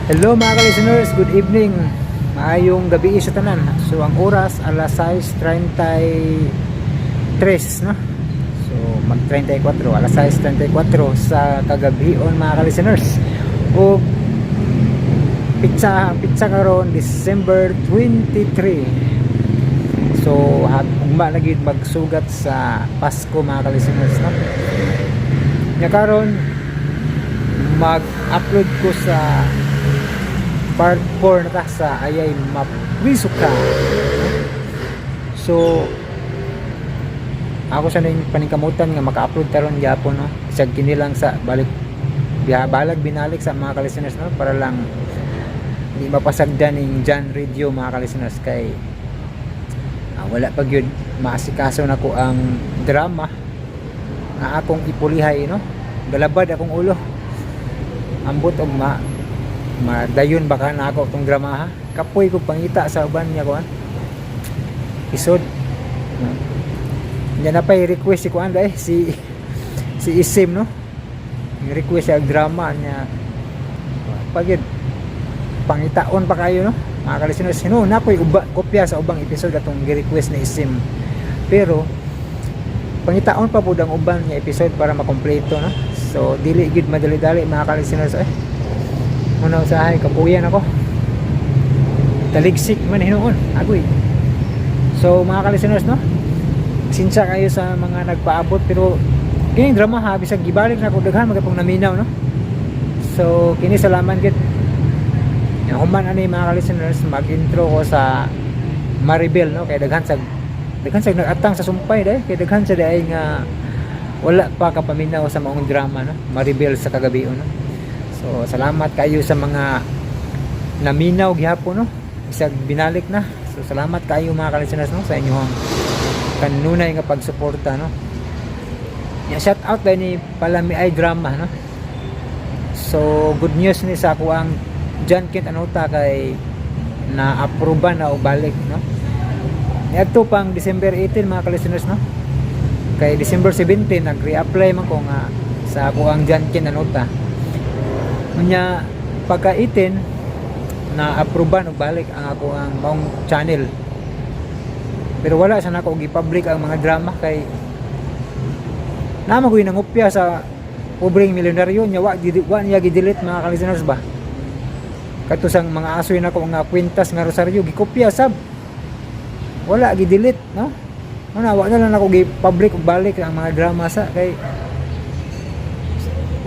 Hello mga ka-listeners, good evening. Maayong gabi sa tanan. So ang oras alas 6:33, no? So mag 34, alas 6:34 sa kagabion mga ka-listeners. O pizza karon December 23. So ugma lagi magsugat sa Pasko mga ka-listeners, no? Nya karon mag-upload ko sa part 4 na ta sa ayay mapwisuka. So ako sa ning paningkamutan nga maka-upload taron gyapon, no? Isag kini lang sa balag binalik sa mga ka-listeners, no? Para lang di mapasagdan ning John Radio mga ka-listeners kay wala pa gyud maasikaso nako ang drama na akong ipulihay, no? Galabad akong ulo. Ambot og madayon baka na ako itong drama, ha? Kapoy ko pangita sa uban niya kuan isod. Yan na pa i-request si kuan si Isim, no? I-request siya drama niya pagid pangitaon pa kayo, no? Mga ka-listeners, sino na ko kopya sa ubang episode atong gi-request ni Isim, pero pangitaon pa pud ang uban niya episode para makompleto, no? So dili gid madali-dali mga ka-listeners. Muna usahay, kapuyan ako. Taligsik man hinuon, agoy. So mga ka-listeners, no? Sinsya kayo sa mga nagpaabot, pero kining drama ha, bisag gibalik na ko daghan magapong naminaw, no? So kini salaman gid. Yang human ani mga ka-listeners, mag-intro ko sa Maribel, no? Kay daghan sa nagatang sa sumpay dai, kay daghan sa dai nga wala pa kapaminaw sa maong drama, no? Maribel sa kagabion, no? So salamat kayo sa mga naminaw gihapon, no? Isag binalik na. So salamat kayo mga ka-listeners, no? Sa inyong kanunay nga pagsuporta, no? Ya, shout out dahil ni Palami ay drama, no? So good news ni sa ako ang John Kent Anota kay na-aproba na o balik, no? Ito pang December 18 mga ka-listeners, no? Kay December 17 nag-reapply man ko nga sa ako ang John Kent Anota. Nya pagka 18 na aproban og balik ang ako ang maong channel, pero wala sa nako gi-public ang mga drama kay namagoy nangupya sa pobreng milyonaryo nya wa niya gi-delete mga ka-listeners ba, katusang mga asoy nako nga kwintas nga rosaryo gikopya sab wala gi-delete, no? Wa na lang ako gi-public og balik ang mga drama sa kay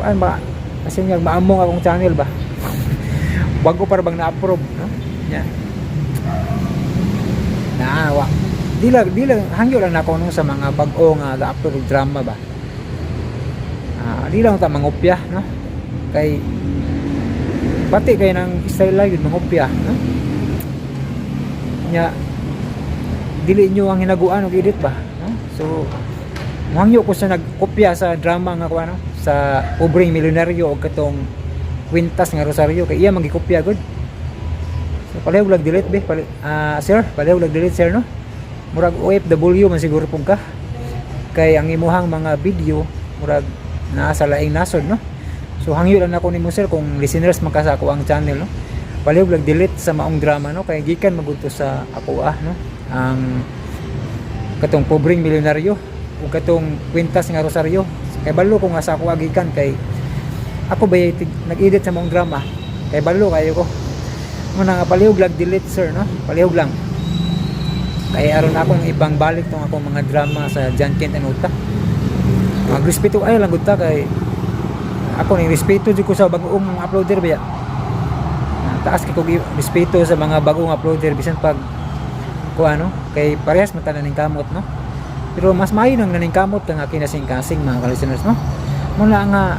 kuan ba kasi niya maamong akong channel ba bago para bang na-approve, no? Yan naawa di lang hangyo lang nako no sa mga bag-o nga ga-upload drama ba, di lang ta mangopya, no? Kay pati kay nang style lang yun mangopya, no? Nya dili nyo ang hinaguan og edit ba, no? So hangyo ko sa nagkopya sa drama nga kuan, no? Sa pobreng milyonaryo og katong kwintas nga rosaryo kay iya magikopya gud. So palihog lag delete be sir, palihog lag delete sir, no? Murag OFW man siguro pug ka kay ang imuhang mga video murag naa sa laing nasod, no? So hangyo lang nako nimo sir kung listeners makasa ako ang channel, no? Palihog lag delete sa maong drama, no? Kay gikan magudto sa ako no? Ang katong pobreng milyonaryo ug katong kwintas nga rosaryo. Kay balo ko nga sa ako agikan kay ako ba nag-edit sa mong drama kay balo kayo ko muna nga palihog lag delete sir, no? Palihog lang kay aron akong ibang balik tong akong mga drama sa John Kent Anota. Magrespeto ay lang gud ta kay ako ning respeto jud ko sa bag-ong uploader ba. Taas kay ko respeto sa mga bagong uploader bisan pag ko ano kay parehas man tanan ning kamot, no? Pero mas maayo nang naningkamot nga kinasing-kasing mga ka-listeners, no? Muna nga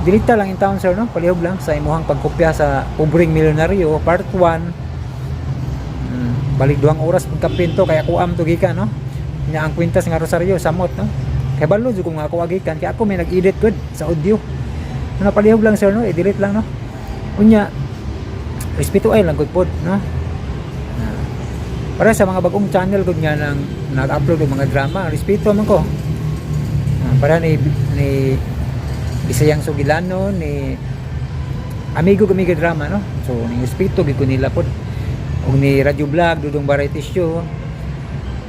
dilita lang in town sir, no? Palihog lang sa imuhang pagkopya sa pobreng milyonaryo part 1. Balik 2 oras pagkapinto kay ako am to gikan, no? Nya ang kwintas nga rosaryo samot, no? Kay balo jud ko nga ako agikan kay ako may nag-edit good sa audio. Muna palihog lang sir, no? I-delete lang, no? Unya respeto ay lang gud pod, no? Para sa mga bagong channel gud nga nang nag-upload og mga drama, respeto man ko. Para ni Bisayang Sugilano, ni amigo kami ka drama no. So ning espiritu gid ko nila pod. Og ni radio vlog dudong variety show.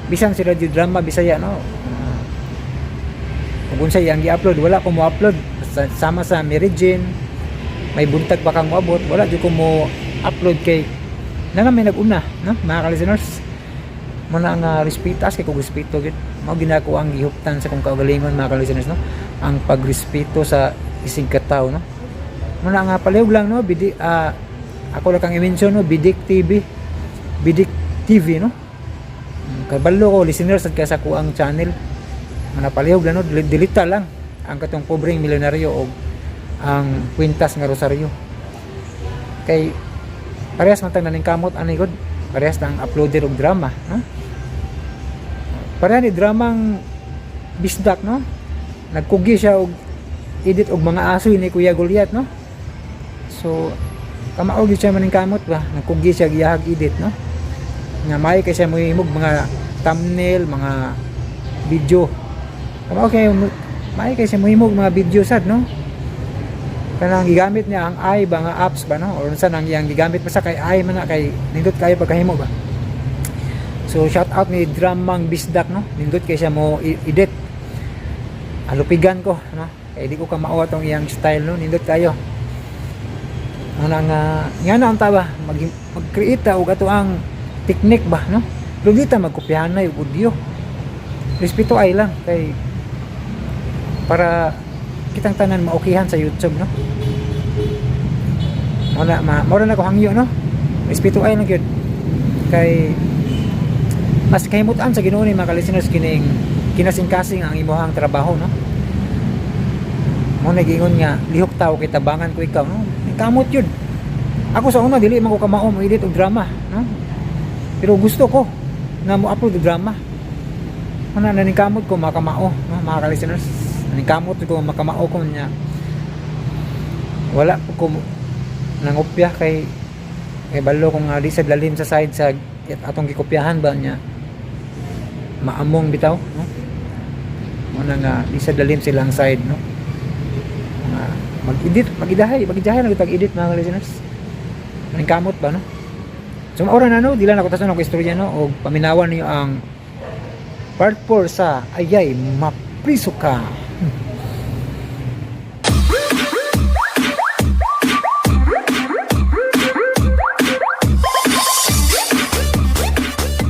Bisan si radio drama Bisaya no. Kung unsay ang gi-upload wala ko mo upload sama sa Mary Jane. May buntag pa kang moabot, wala jud ko mo upload kay na may nag-una no mga listeners. Muna nga respetas kay kung respeto gid mao ginako ang gihuptan sa kung kaugalingon mga listeners no. Ang pagrespeto sa isig ka tawo no. Muna nga palihog lang no ako lang kang i-mention no Bidik TV no. Kabalo ko listeners at sa ko ang channel. Muna palihog lang no dilita lang ang katong pobreng milyonaryo o ang kwintas nga rosaryo. Kay parehas man tang naning kamot ani god. Parehas nang uploader og drama no. Pareha ni dramang bisdak no. Nagkugi siya og edit og mga asoy ni Kuya Goliath no. So kamao gyud siya maning kamot ba. Nagkugi siya giyahag edit no. Nga may kay siya mohimog mga thumbnail, mga video. Kamao kay may kay siya mohimog mga video sad no. Kanang gigamit niya ang AI ba nga apps ba no or unsa nang iyang gigamit pa sa kay AI man na kay nindot kayo pagkahimo ba. So shout out ni Dramang Bisdak no. Nindot kay siya mo edit. Alupigan ko no. Kay di ko ka mao atong iyang style no. Nindot kayo. Ana nga na unta ba mag-create og ato ang technique ba no. Lugita magkopyahan na yung audio. Respeto ay lang kay para kitang tanan maokihan sa YouTube no. Mora na ko hangyo no. Respeto ay lang gyud kay mas kahimutan sa Ginoo ni mga listeners kining kinasing-kasing ang imong trabaho no. Mo nagingon nga lihok tawo kay tabangan ko ikaw no. Kamot yun. Ako sa una dili man ko kamao mo edit og drama no. Pero gusto ko na mo upload og drama. Ana naning kamot ko makamao no mga listeners. Naning kamot ko makamao ko niya. Wala ko nangopya kay balo ko nga di sa lalim sa side sa atong gikopyahan ba niya. Maamong bitaw no. Muna nga di sa lalim silang side no. Mag-edit, mag-idahay lang pag-edit mga listeners. Maning kamot ba no? So maura na no, dila na ko tason ako istorya no og paminawan niyo ang part 4 sa Ayay Mapriso Ka.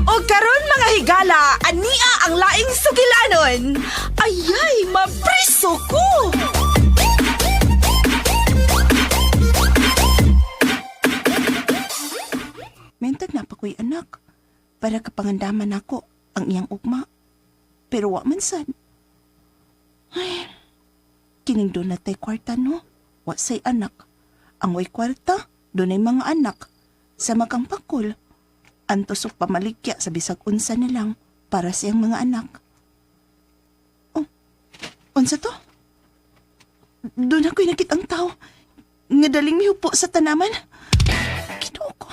O karon mga higala, ania ang laing sugilanon. Ayay mapriso ko. Mentag na pa ko'y anak, para kapangandaman ako ang iyang ugma. Pero wa man sad. Ay, kining doon na tay kwarta no, wa say anak. Ang way kwarta, doon ay mga anak. Sa magang pakol, antos og pamaligya sa bisag unsa nilang para sa iyang mga anak. Oh, unsa to? Doon ako'y nakitang tao, nga daling mihupo sa tanaman. Ginoo ko.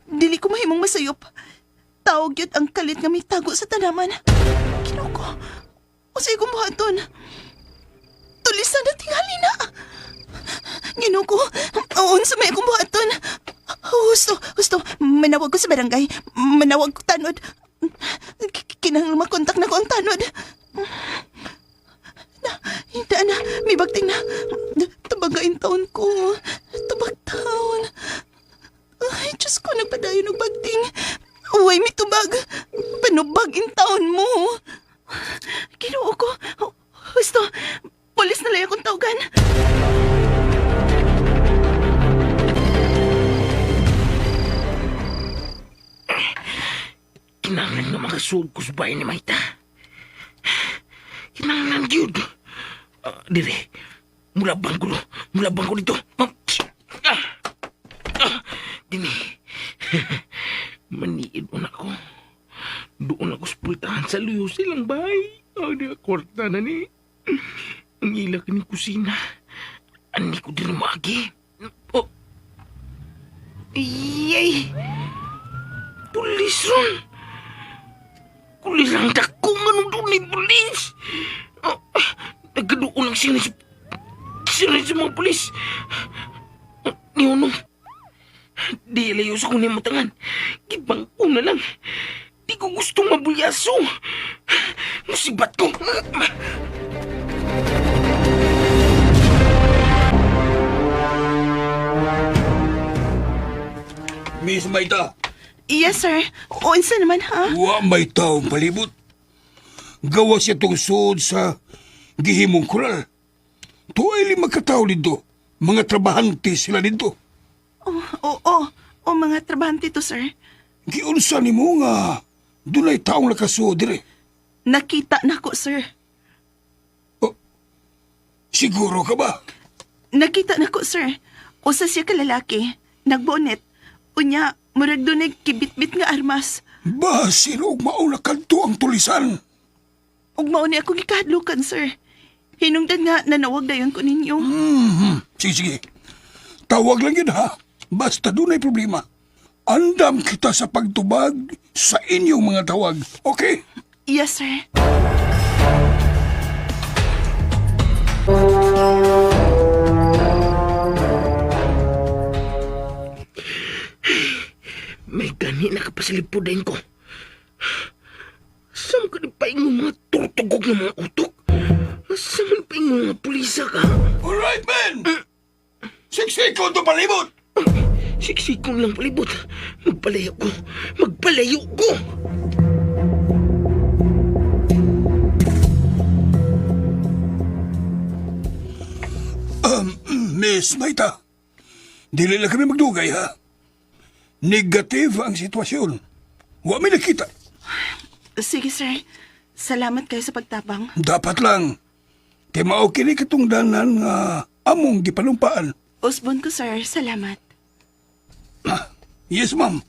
Dili ko mahimong masayop. Tawag yun ang kalit nga may tago sa tanaman. Ginoo ko. O sa'yo kumuhaton. Tulisan na tingali na. Ginoo ko. Oon sa may kumuhaton. Gusto. Manawag ko sa barangay. Manawag ko tanod. Kinang makontak na ko ang tanod. Hindi na. May bagting na. Tabagain taon ko. Tabag taon. Ay, Diyos ko, nagpadayon ng bagting. Uway, may tubag. Panubag in taon mo. Ginoo ko. Gusto, polis na lang akong tawagan. Kinahanglan nga makasuog ko sa bahay ni Maita. Kinahanglan yun. Dire, mulabang ko dito. Dini, maniid na ako. Doon ako sa pultahan sa luyo silang bahay. Di kwarta na ni. Ang ilak ni kusina. Ani ko din umagi. Oh. Iyay! Pulis ron! Kulis lang dako nga nung doon ni pulis! Nagkadoon lang sila sa mga pulis. ni Unong. Di layo sa kunin matangan. Gibang ko na lang. Di ko gustong mabulyaso. Musibat ko. Miss Maita, Yes, sir. O, unsa naman, ha? wa may taong palibot. Gawa siya tungsod sa gihimong kural. Tuay lima katao dito. Mga trabahante sila dito. O, mga trabahante to, sir. Giunsa ni mo nga dunay taong nakasuod dire. Nakita na ko, sir. Siguro ka ba? Nakita na ko, sir. Usa siya kalalaki. Nagbonet. Unya, murag doon kibit-bit nga armas. Basin og mauna kadto ang tulisan. Ug mao ni akong gikahadlukan, sir. Hinungdan nga nanawag dayon ko ninyo. Sige. Tawag lang yun ha. Basta dunay problema. Andam kita sa pagtubag sa inyong mga tawag. Okay? Yes, sir. May gani na kapasalipudayin ko. Saan ka paingong mga turtugog ng mga utok? Saan paingong mga pulisa ka? Alright, man! Siksiko to palibot! Siksikong lang palibot. Magpalayo ko. Magpalayo ko! Miss Maita, dili lang kami magdugay, ha? Negative ang sitwasyon. Wa may nakita. Sige, sir. Salamat kayo sa pagtabang. Dapat lang. Kaya mao kini katungdanan nga among gipanumpaan. Usbon ko, sir. Salamat. Yes, ma'am.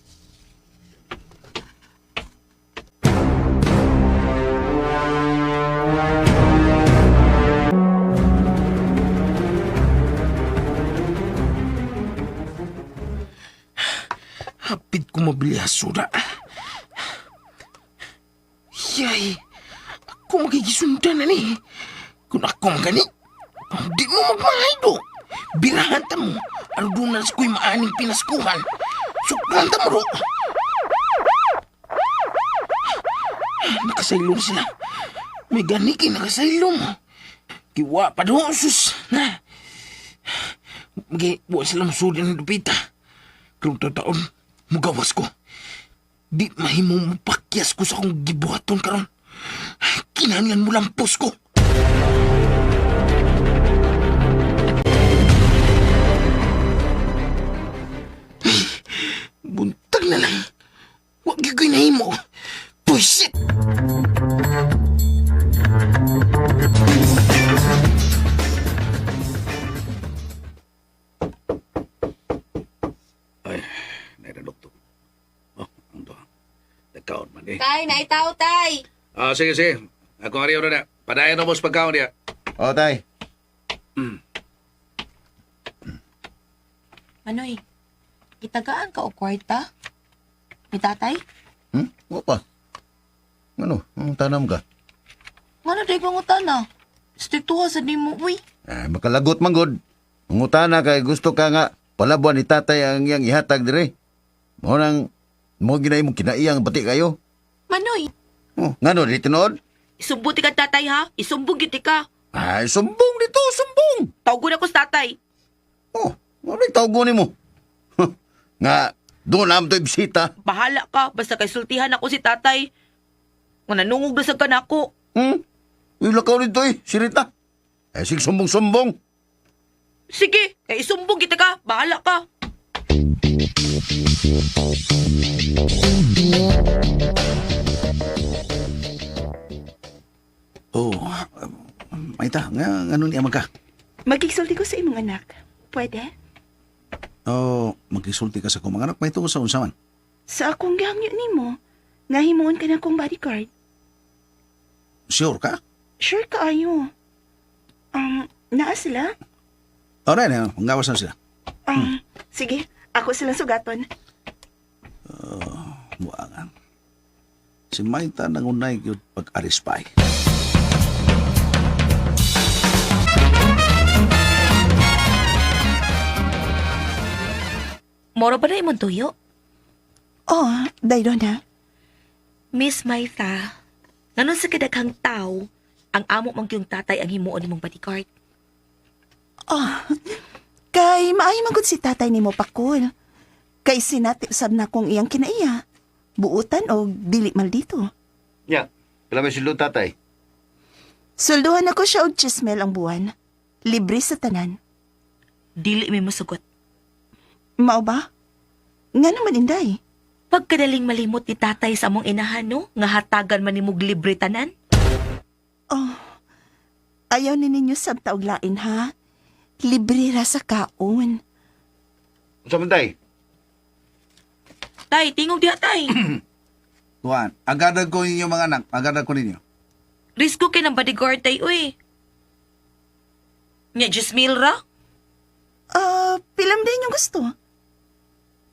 Hapit ko mabilyaso na. Yay! Ako magigisundan na ni. Kung ako magani, di mo magmahay do. Birahan ta mo. Ano doon na ko'y maaning pinaskuhan. Suklan ta mo ro. Nakasaylong sila. May gani kay nakasaylong. Kiwa pa do, sus. Magiwa sila masudin ng dupita. Kung taon, mugawas ko. Di mahimo mapakyas ko sa akong gibuhaton karon. Kinahanglan mo lampos ko. Ay, buntag na lang. Huwag gagawin na himo. Bullshit! Doktor. Oh, ang to. Nagkaon man eh. Tay, naitaw, tay. Sige. Ako nga rin na. Padayan mo sa pagkaon niya. O, tay. Manoy, itagaan ka o kwarta? May tatay? O pa. Ano? Ang tanam ka? Ano day pangutana? Striktuha sa di mo, uy. Ay, makalagot man god. Mangutana kay gusto ka nga palabuan ni tatay ang iyang ihatag dire. Mo nang mo ginay mo kinaiyang bati kayo. Manoy, Oh, ngano di tinuod? isumbuti ka tatay ha? Isumbong giti ka. Ay, sumbong dito, sumbong. Tawgon ako sa tatay. Oh, ano tawgo nimo? Nga doon naman to ibisita. Bahala ka, basta kay sultihan ako si tatay. Nga nanungog na sa kanako. Ilakaw nito si Rita. Sig sumbong-sumbong. Sige, kay isumbong kita ka. Bahala ka. Oh, Maita, nga ano niya magka? Magkisulti ko sa imong anak. Pwede? Oh, magkisulti ka sa kong mga anak, may tungo sa unsaman. Sa akong gangyo nimo, nga himuon ka na kong bodyguard. Sure ka? Sure ka ayo. Naa sila? Alright, ngawas na sila. Sige, ako silang sugaton. Buangan. Si Maita nangunay yun pag-arispay. Moro ba na imong tuyo? Oh, dayron ha. Miss Maitha, nganon sa kadaghang tao, ang amo mang yung tatay ang himuon nimong bodyguard. Kay maayo magud si tatay nimo pakul. Kay sinati sab na kong iyang kinaiya. Buutan o dili mal dito. Ya, pila may sildo tatay. Sulduhan ako siya og 10,000 ang buwan. Libre sa tanan. Dili may masugot. Mao ba? Nga naman inday. Pagkadaling malimot ni tatay sa among inahan, no? Nga hatagan man nimog libre tanan. Ayaw ni ninyo sab taog lain ha. Libre ra sa kaon. Unsa man tay? Tay, tingog diha tay. Tuan, agadag ko ninyo mga anak. Agadag ko ninyo. Risko kay ng bodyguard tay, uy. Nya 10,000 ra? Pilam din yung gusto.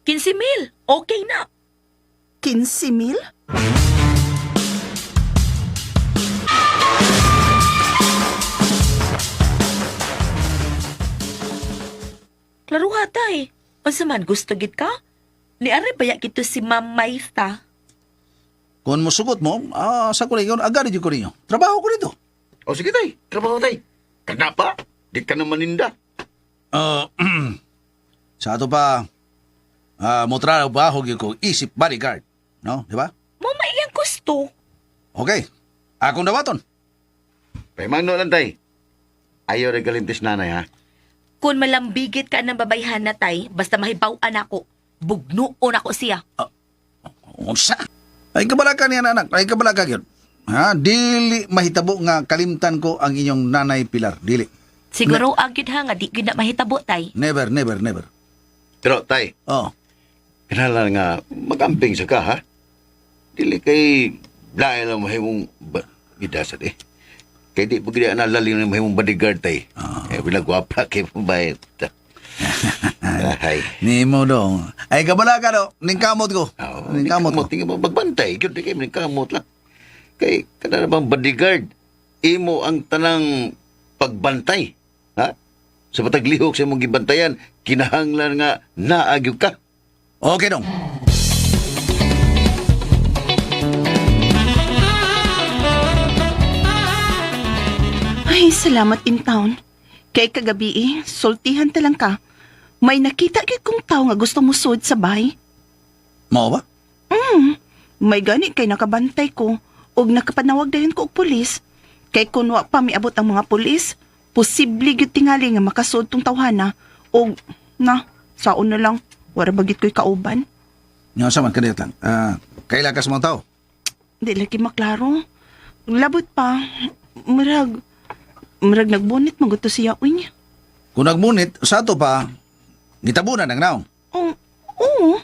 15,000. Okay na. 15,000? Klaro ha, tay. Unsa man gusto gid ka? Ni ari baya kito si Ma'am Maitha. Kung musugot mo, sa ko ninyo, agadag ko ninyo. Trabaho ko dito. O sige tay, trabaho tay. Kanapa? Di ka naman ninda. Sa ato pa, mo trabaho gyud ko isip bodyguard. No, di ba? Mo maiyang gusto. Okay. Akong dawaton. Paimano lang tay. Ayaw rin kalimtis nanay ha. Kung malambigit ka ng babayhan na tay, basta mahibaw-an ako, bugnuon ako siya. Unsa? Ay kabalakan niya anak. Ay kabalakan yun. Ha? Dili mahitabo nga kalimtan ko ang inyong nanay Pilar. Dili. Siguro agad ha nga di gid na mahitabo tay. Never, never, never. Pero tay, Oh. kinahanglan nga magamping sa ka ha. Dili kay lain lang mahimong idasat eh. Kay di pagdi na lalim ng mahimong bodyguard tay. Pinagwapa kay pambayad. Ay. Nimo dong. Ay kabalaka do. Ning kamot ko. Ning kamot ko. Tingin mo magbantay. Yun, di kayo kamot lang. Kay, kada na bang bodyguard, imo ang tanang pagbantay. Ha? Sa pataglihok sa imong gibantayan, kinahanglan nga naagyo ka. Okay dong. Ay, salamat in town. Kay kagabi sultihan talang ka. May nakita gid kong tao nga gusto mo sud sa bahay. Mao ba? May gani kay nakabantay ko ug nakapanawag dayon ko og pulis. Kay kun wa pa miabot ang mga pulis, posible gyud tingali nga makasud tong tawhana og saon na lang wala bagit ko'y kauban. Nga sa man kadiyot lang. Kaila ka sa mga tao. Di lagi maklaro. Labot pa. Murag nagbunit maguto siya uy. Kung nagmunit, sa ato pa, gitabunan ng naong. Oo.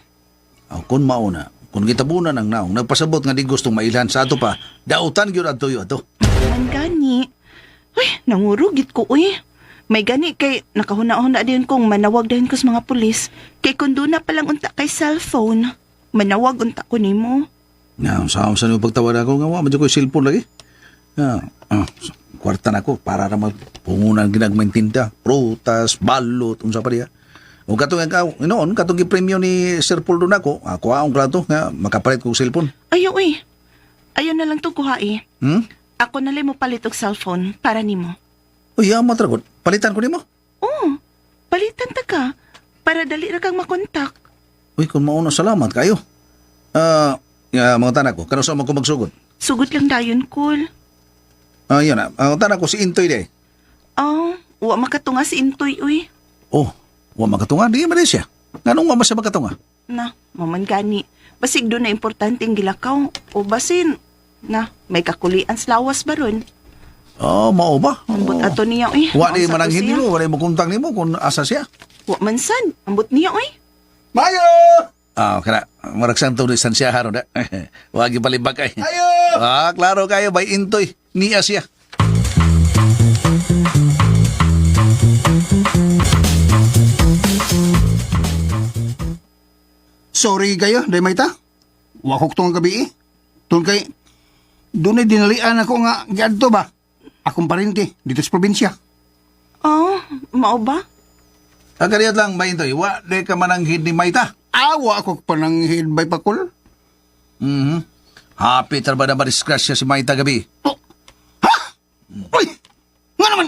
Kung mauna, kung gitabunan ng naong, nagpasabot nga di gustong mailhan sa ato pa, dautan gyud adto yo ato. Man gani. Uy, nangurugit ko uy. May gani kay nakahuna-huna din kong manawag din ko sa mga pulis. Kay kung doon na palang unta kay cellphone, manawag unta ko nimo. Nga, saan yung pagtawad ako nga, medyo ko cellphone lagi. Kwarta na ko, para naman pungunan ginagmaintinda, prutas, balot, unsa pa diya. O katong noon, katong gipremyo ni Sir Paul doon ako aong klato nga makapalit kong cellphone. Ayaw uy. Ayaw na lang to kuha Ako na lang mo palit og cellphone para nimo. Uy, matragot. Palitan ko nimo. Oo. Palitan ta ka para dali ra kang makontak. Uy, kung mauna, salamat kayo. Mga tanak ko, kano sa mo ko magsugod? Sugod lang dayon, Kul. Yun na, ang tanak ko si Intoy de. Wa makatunga si Intoy, uy. Oh, wa makatunga, di man siya. Nganong wa siya makatunga? Maman gani. Basig doon na importanteng gilakaw. O basin, may kakulian sa lawas ba ron? Mao ba? Ambot ato niya, uy. Wa di Maunsa man ang ko hindi siya. mo, wala mo kuntang nimo kung asa siya. Wa man sad. Ambot niya, uy. Mayo! Kana, maragsan to ni Sansya haron da. Wag palibag kay. Ayo! Klaro kayo, by Intoy. Niya siya. Sorry kayo, Daymayta. Wakok tong gabi eh. Tun kay, doon ay dinalian ako nga giadto ba? Akong parente dito sa probinsya. Mao ba? Agariat lang, by Intoy. Wa, di ka mananghid ni Mayta. awa ako pananghid bay pakol. Mhm. Happy tarba na madisgrasya si Maita gabi. Uy! Nga naman!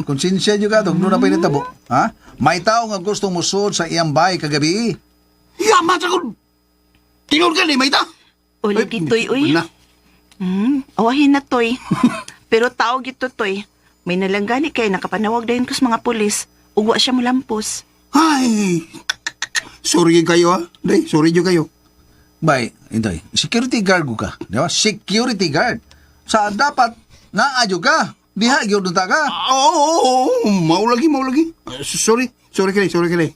Konsensya juga to, na pa initabo. Ha? May tao nga gusto mo sud sa iyang bahay kagabi. Yaman sa kun! Tinod ka ni, Mayta! Uli ditoy, uy. Na. Awahin na, toy. Pero tao gito, toy. May nalanggani kay nakapanawag dayon ko sa mga pulis. Ugwa siya mo lampos. Ay! Sorry kayo, ha? Day, sorry nyo kayo. Bay, intoy, security guard ko ka. Di ba? Security guard. Sa dapat, naadyo ka. Diha, gyud ta ka. Oo, maulagi. Sorry kali.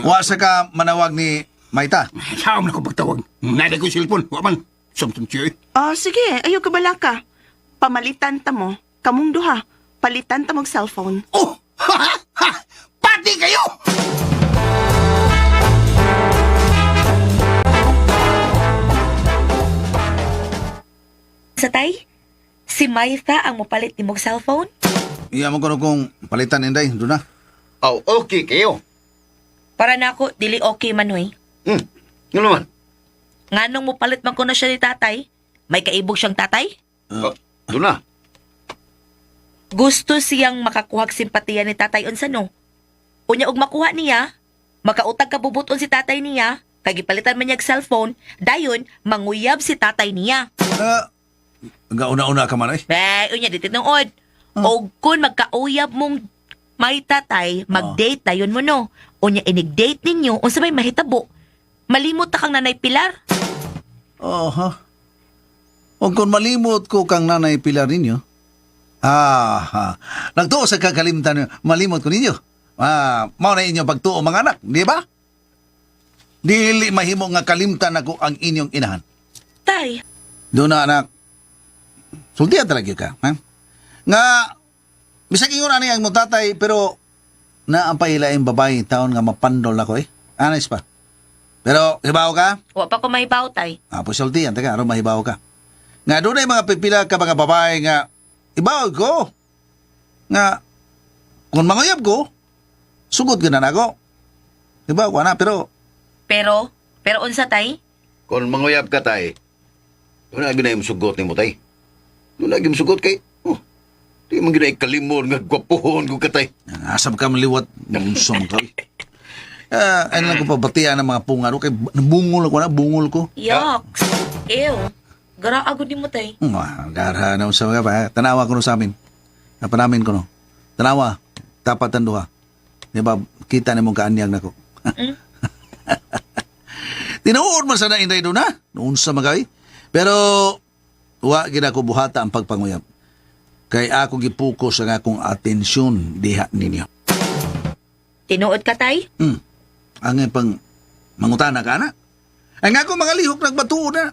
Wasa ka manawag ni Maita. Saan na ko pagtawag? Naday ko yung cellphone. Waman. Samtang siya eh. Sige, ayaw ka bala ka. Pamalitan ta mo. Kamong duha. Palitan ta mong cellphone. Oh! Ha! Pati kayo! Sa tay, si Maitha ang mopalit ni mong cellphone? Iya mo kono kung palitan inday, doon na. Oh, okay kayo. Para na ako, dili okay man, hoy. Ano naman? Nganong mopalit man ko na siya ni tatay? May kaibog siyang tatay? Doon na. Gusto siyang makakuhag simpatiya ni tatay unsa no? Unya og makuha niya, makautag kabubuton si tatay niya, kay gipalitan man niya og cellphone, dayon manguyab si tatay niya. Gauna-una ka man ay. Unya di tinuod. Og kun magkauyab mong may tatay, mag-date dayon mo no. Unya inig-date ninyo unsa may mahitabo. Malimot ta kang nanay Pilar. Oha. O kung malimot ko kang nanay Pilar ninyo, nagtuo sa kakalimtan, malimot ko ninyo. Mao na inyo pagtuo mga anak, di ba? Dili mahimo nga kalimtan ako ang inyong inahan. Tay, Doon na anak, sultihan talaga ka. Ha? Nga, bisag ingon ani ang mong tatay, pero naampahilaing babae taon nga mapandol ako eh. Honest pa. Pero, hibaw ka? wa pa ko mahibaw tay. Pues sultihan, taga, aron mahibaw ka. Nga, doon ay mga pipila ka mga babae nga, ibaw ko. Nga, kung manguyab ko, sugod ka na ako. Hibaw ko na, pero, Pero unsa tay? Kung manguyab ka tay, doon na ginay sugot ni mo tay. Doon na ginay sugot kay, di man ginay kalimon nga gwapohon ko ka tay. asam ka maliwat, nungsong ka. Ano lang ko pabatian ng mga pungaro, kay nabungol ako na, bungol ko. Yucks. Ew. Garaagod ni mo tay. Gara na sa mga pa. Tanawa ko no sa amin. Napanamin ko no. Tanawa. Tapat ang duha. Di ba, kita ni mong kaanyag na ko. Tinuod man sana inday doon na. Noon sa magay. Pero, wa gina ko buhata ang pagpanguyab. Kay ako gipuko sa akong atensyon diha ninyo. Tinuod ka tay? Ang pang mangutana ka na. Ang ako mga lihok nagbatuod na.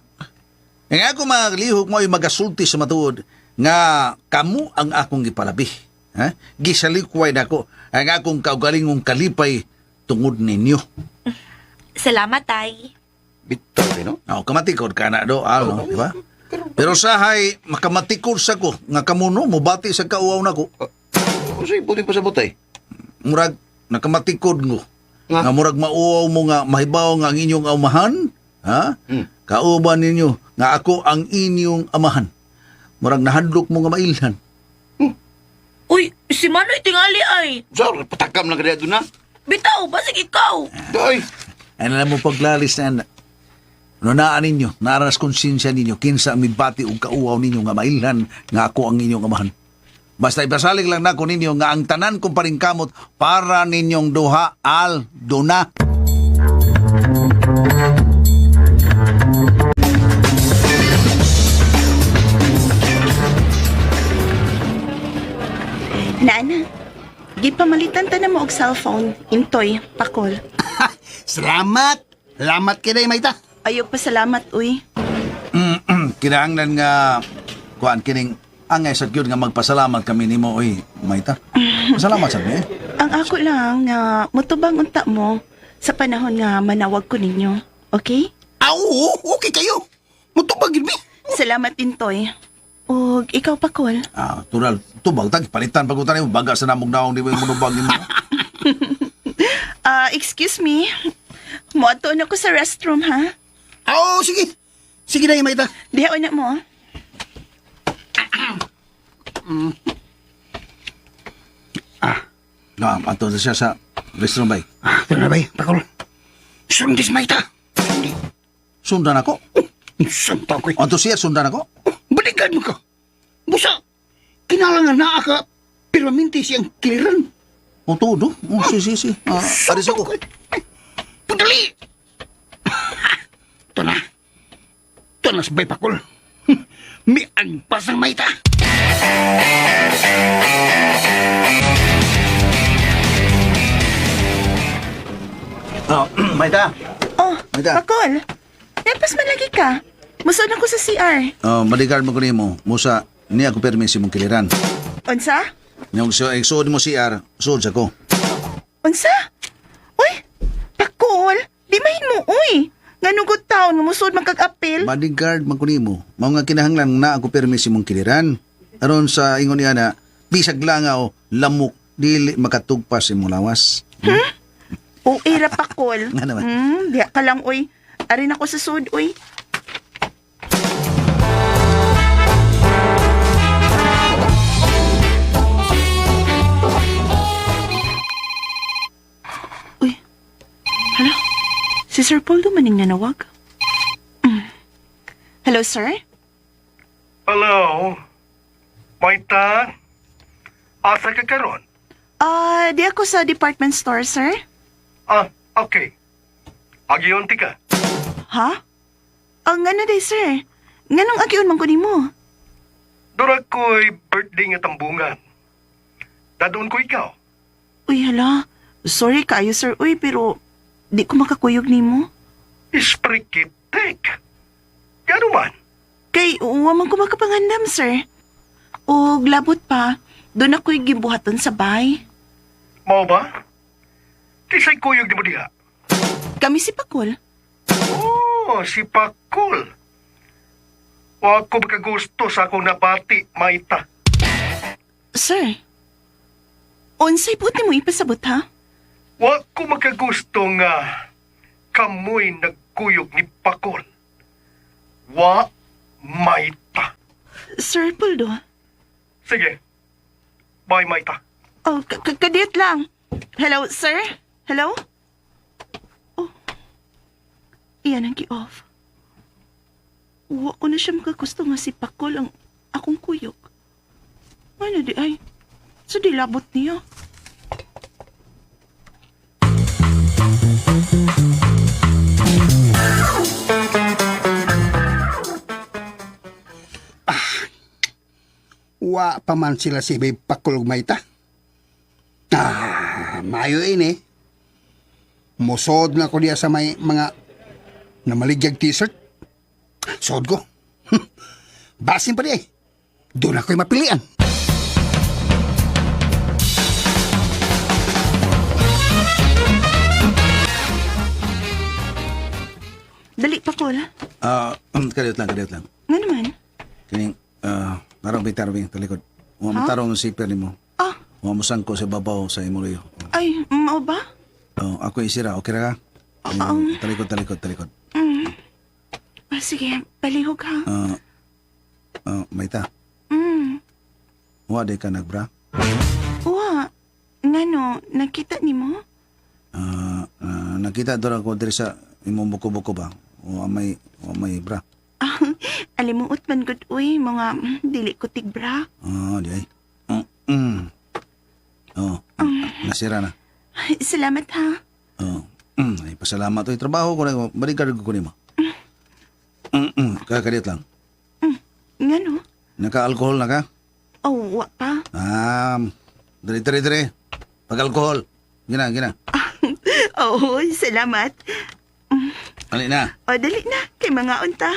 Ang ako mga lihok mo ay magasulti sa matuod nga kamu ang akong gipalabi. Ha? Gisalikway na ko ang akong kaugalingong kalipay tungod ninyo. Salamat tay. Bitaw tay, no? Kamatikod ka na do, no? Di ba? Pero sahay, makamatikod sa ko nga kamuno, mubati sa kauaw na ko. Kasi pwede pa sa butay. Murag, nakamatikod ngo. Nga? Nga murag mauaw mo nga mahibaw nga ang inyong amahan. Ha? Kauban ninyo nga ako ang inyong amahan. Murag nahadlok mo nga mailhan. Uy, si Manoy tingali ay. Sir, patakam lang kaya doon na. Bitaw, basig ikaw. Day! Ano na mo paglalis na nunaan ninyo, naranas konsensya ninyo, kinsa ang mibati o kauaw ninyo nga mailhan nga ako ang inyong amahan. Basta ipasalig lang na ko ninyo nga ang tanan kong paringkamot para ninyong duha al duna. Nana, gipamalitan ta na mo og cellphone. Intoy, pakol. Salamat! Salamat kiday, Mayta. Ayaw pa salamat, uy. Kinahanglan nga kuan kining angay sa gyud nga magpasalamat kami nimo oy Mayta. Salamat sa mi. Ang ako lang nga mutubang unta mo sa panahon nga manawag ko ninyo. Okay? Oo, okay kayo. Mutubag yun, Salamat, Intoy. Og ikaw, pakol. Tural, tubag tag palitan pagutan mo baga sa namong daong di mo munubag nimo. Excuse me. Moato na ko sa restroom, ha? Oo, sige. Sige na, Mayta. Diha na mo. Ato na siya sa restroom bay. Ito na, bay. Pakol. Sundis, Mayta. Sundan ako. Santa ko. Ato siya, sundan ako. Balikan mo ka. Busa. Kinalangan na ka. Permanente siyang kiliran. O todo. Si. Aris ako. Padali. Ito na. Ito na sa bay, Pakol. May agpas ng Mayta. Mayta. Oh, Mayta. Pakol. Nepas man lagi ka. Musod ako sa CR. Madigar mo ko nimo. Musa, niya ako permisi mong kiliran. Unsa? Yung suod mo CR, suod sa ko. Unsa? Uy, Pakol. Di mahin mo, uy. Nga nugod taon nga musod magkag-apil. Bodyguard man ko nimo. Mao nga kinahanglan na ako permisi mong kiliran. Aron sa ingon niya na, bisag langaw, lamok, dili makatugpas imong lawas. O, era Pakol. Nga naman. Diha ka lang, uy. Arin ako sa sud, uy. Uy. Hala. Si Sir Paul dumaning nanawag. Hello, sir? Hello? Mayta? Asa ka karon? Di ako sa department store, sir. Okay. Agiyonti ka. Ha? Ang nga na day, sir. Nga nung agion man ko nimo. Durag ko'y birthday nga tambungan. Dadoon ko ikaw. Uy, hala. Sorry kayo, sir. Uy, pero di ko makakuyog nimo. Isprikitek. Gano man? Kay uwa man ko makapangandam, sir. O labot pa, doon ako'y gibuhaton sa bay. Mao ba? Kisay kuyog di mo diha. Kami si Pakol. Oh, si Pakul. Wa ko makagusto sa akong nabati, Mayta. Sir, unsay buot ni mo ipasabot, ha? Wa ko makagusto nga kamoy nagkuyog ni Pakul. Wa, Mayta. Sir Puldo. Sige. Bye, Mayta. Oh, kadit lang. Hello, sir? Hello? Oh, iyan ang gi-off. Wa ko na siya makagusto nga si Pakol ang akong kuyog. Ano di ay? So di labot niya. Wa pa man sila si Bay Pakul Mayta. Mayo ini. Musod na ko diya sa may mga namaligyag t-shirt. Sod ko. Basin pa diya. Doon ako'y mapilian. Dali, Pakol. Kadiyot lang. Nga naman. Kining, tarong talikod. Huwag mo Ha? tarong ang siper ni mo. Ah, Huwag mo sangko sa babaw sa imuloyo. ay, mao ba? Ako isira, okay ra ka? Talikod. Sige, palihog ha. Mayta, huwag di ka nagbra. Uwa, ngano, nakita ni mo? Nakita doon ako diri sa imong buko-buko ba? Huwag may bra. Alimuot man gud uy, mga dili ko tigbra. Di ay. Nasira na. Ay, salamat ha. Ay, pasalamat. Ay, trabaho ko na. Balikan ko ni mo. Kakadit lang. Ngano? Naka-alcohol na ka? Oh, wa pa. Dali. Pag-alcohol. Gina. Oh, salamat. Ali na. O, dali na. Kay mga unta.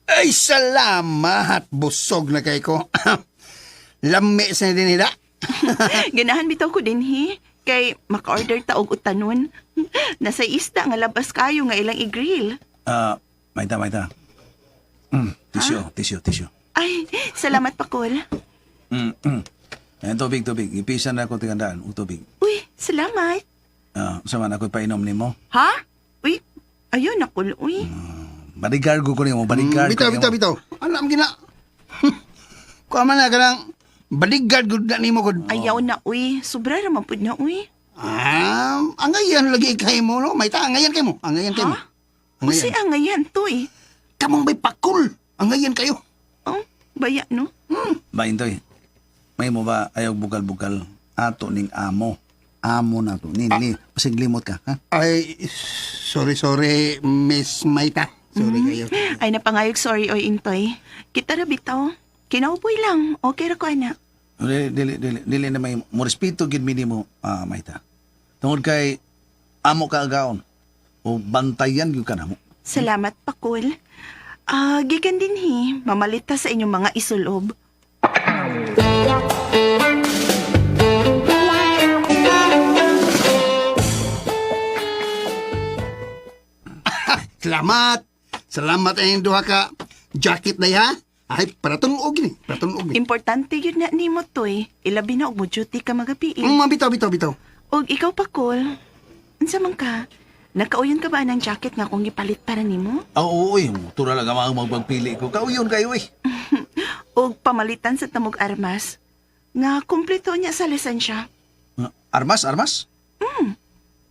Ay, salamat. Busog na kay ko. Lami sa din nila. Ganahan bitaw ko din, hi. Kay maka-order ta og utanon. Nasa isda nga labas kayo nga ilang i-grill. Mayta. Tissue. Ay, salamat Pakol. Ayan, tubig. Ipisan na ako tingandaan. Tubig. Uy, salamat. Sama na ako painom ni mo. Ha? Uy, ayun ako, uy. Bodyguard ko ni mo. Bodyguard ko Bitaw. Alam gina. Kuha man na ka ng bodyguard gud na nimo gud. Ayaw na, uy. Sobra naman po na, uy. Angayan lagi kay mo no. May ta angayan kay mo. Angayan kay mo. Ha? Kasi angayan to, eh. Kamong may pakul. Angayan kayo. Oh, baya, no? Ba, Intoy? May mo ba ayaw bugal-bugal ato ning amo? Amo na to. Ni, pasig limot ka, ha? Ay, sorry, Miss Maita. Sorry kayo. Ay, napangayog sorry, oy, Intoy. Kita na bitaw. Kinaupoy lang. Okay ra ko, anak. Dili na may mo respeto gid mi nimo, Maita. Tungod kay amo ka agaon o bantayan gyud ka namo. Salamat, Pakul. Gikan din mamalita sa inyong mga isulob. Salamat ang duha ka jacket na ha. Ay, para tunog ni. Importante yun na ni mo to, eh. Ilabi na og mo duty ka magabi, eh. Bitaw. Og ikaw, Pakul, unsa man ka? Nakauyon ka ba ng jacket nga kung gipalit para nimo? Oo, tura lang ang magpagpili ko. Kauyon kayo, eh. Og pamalitan sa tamog armas nga kumpleto niya sa lisensya. Armas?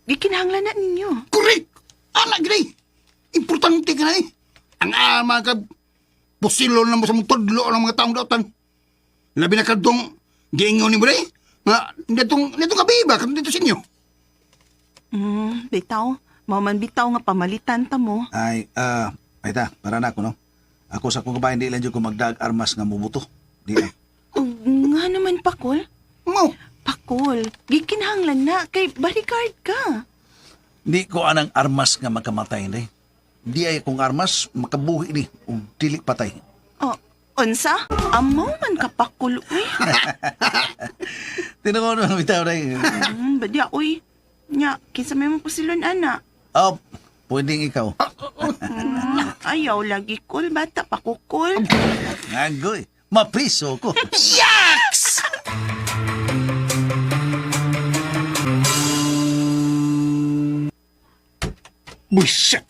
Gikinahanglan na ninyo. Correct! Anak gini! Importante ka na eh. Ang ama ka posilo na mo sa mong tudlo ng mga taong dautan. Labi na kadtong giingaw ni mo rin. Nga, netong kabiba, kadtong dito sa inyo. Bitaw. Mauman bitaw nga pamalitan ta mo. Ay, Maita, para na ako, no? Ako sa kong kabayan, di lang dyan ko magdag armas nga mubuto. Di lang. Og nga naman, Pakul. Mo, Pakul, gikinahanglan na kay bodyguard ka. Di ko anang armas nga makamatay, ni. Di ay kong armas, makabuhi ni, o dili patay. Oh, unsa? Amaw man ka, Pakul, uy. Tinungo naman bitaw na yun. Badya, uy. Nya, kinsa may mo pasilon, ana. Oh, pwedeng ikaw. Ayaw lagi, Kul. Bata pa ko, Kul. Agoy, mapriso ko. yaks! Buisit!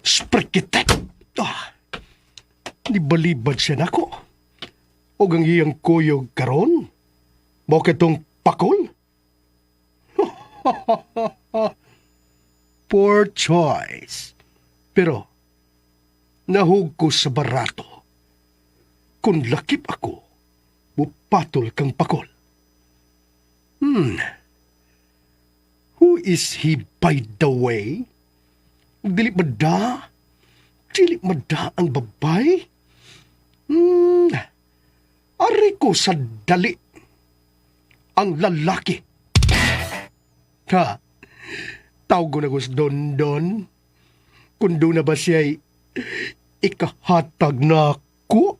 Sprikitet! Nibalibad siya nako. O ang iyang kuyog karon? Mo kitong Pakul? Poor choice. Pero, nahug ko sa barato. Kung lakip ako, mupatol kang Pakul. Who is he, by the way? Dili mada ang babay? Ari ko sa dali. Ang lalaki. Ha? Tawag ko na ko sa Don. Kung doon na ba siya'y ikahatag na ako?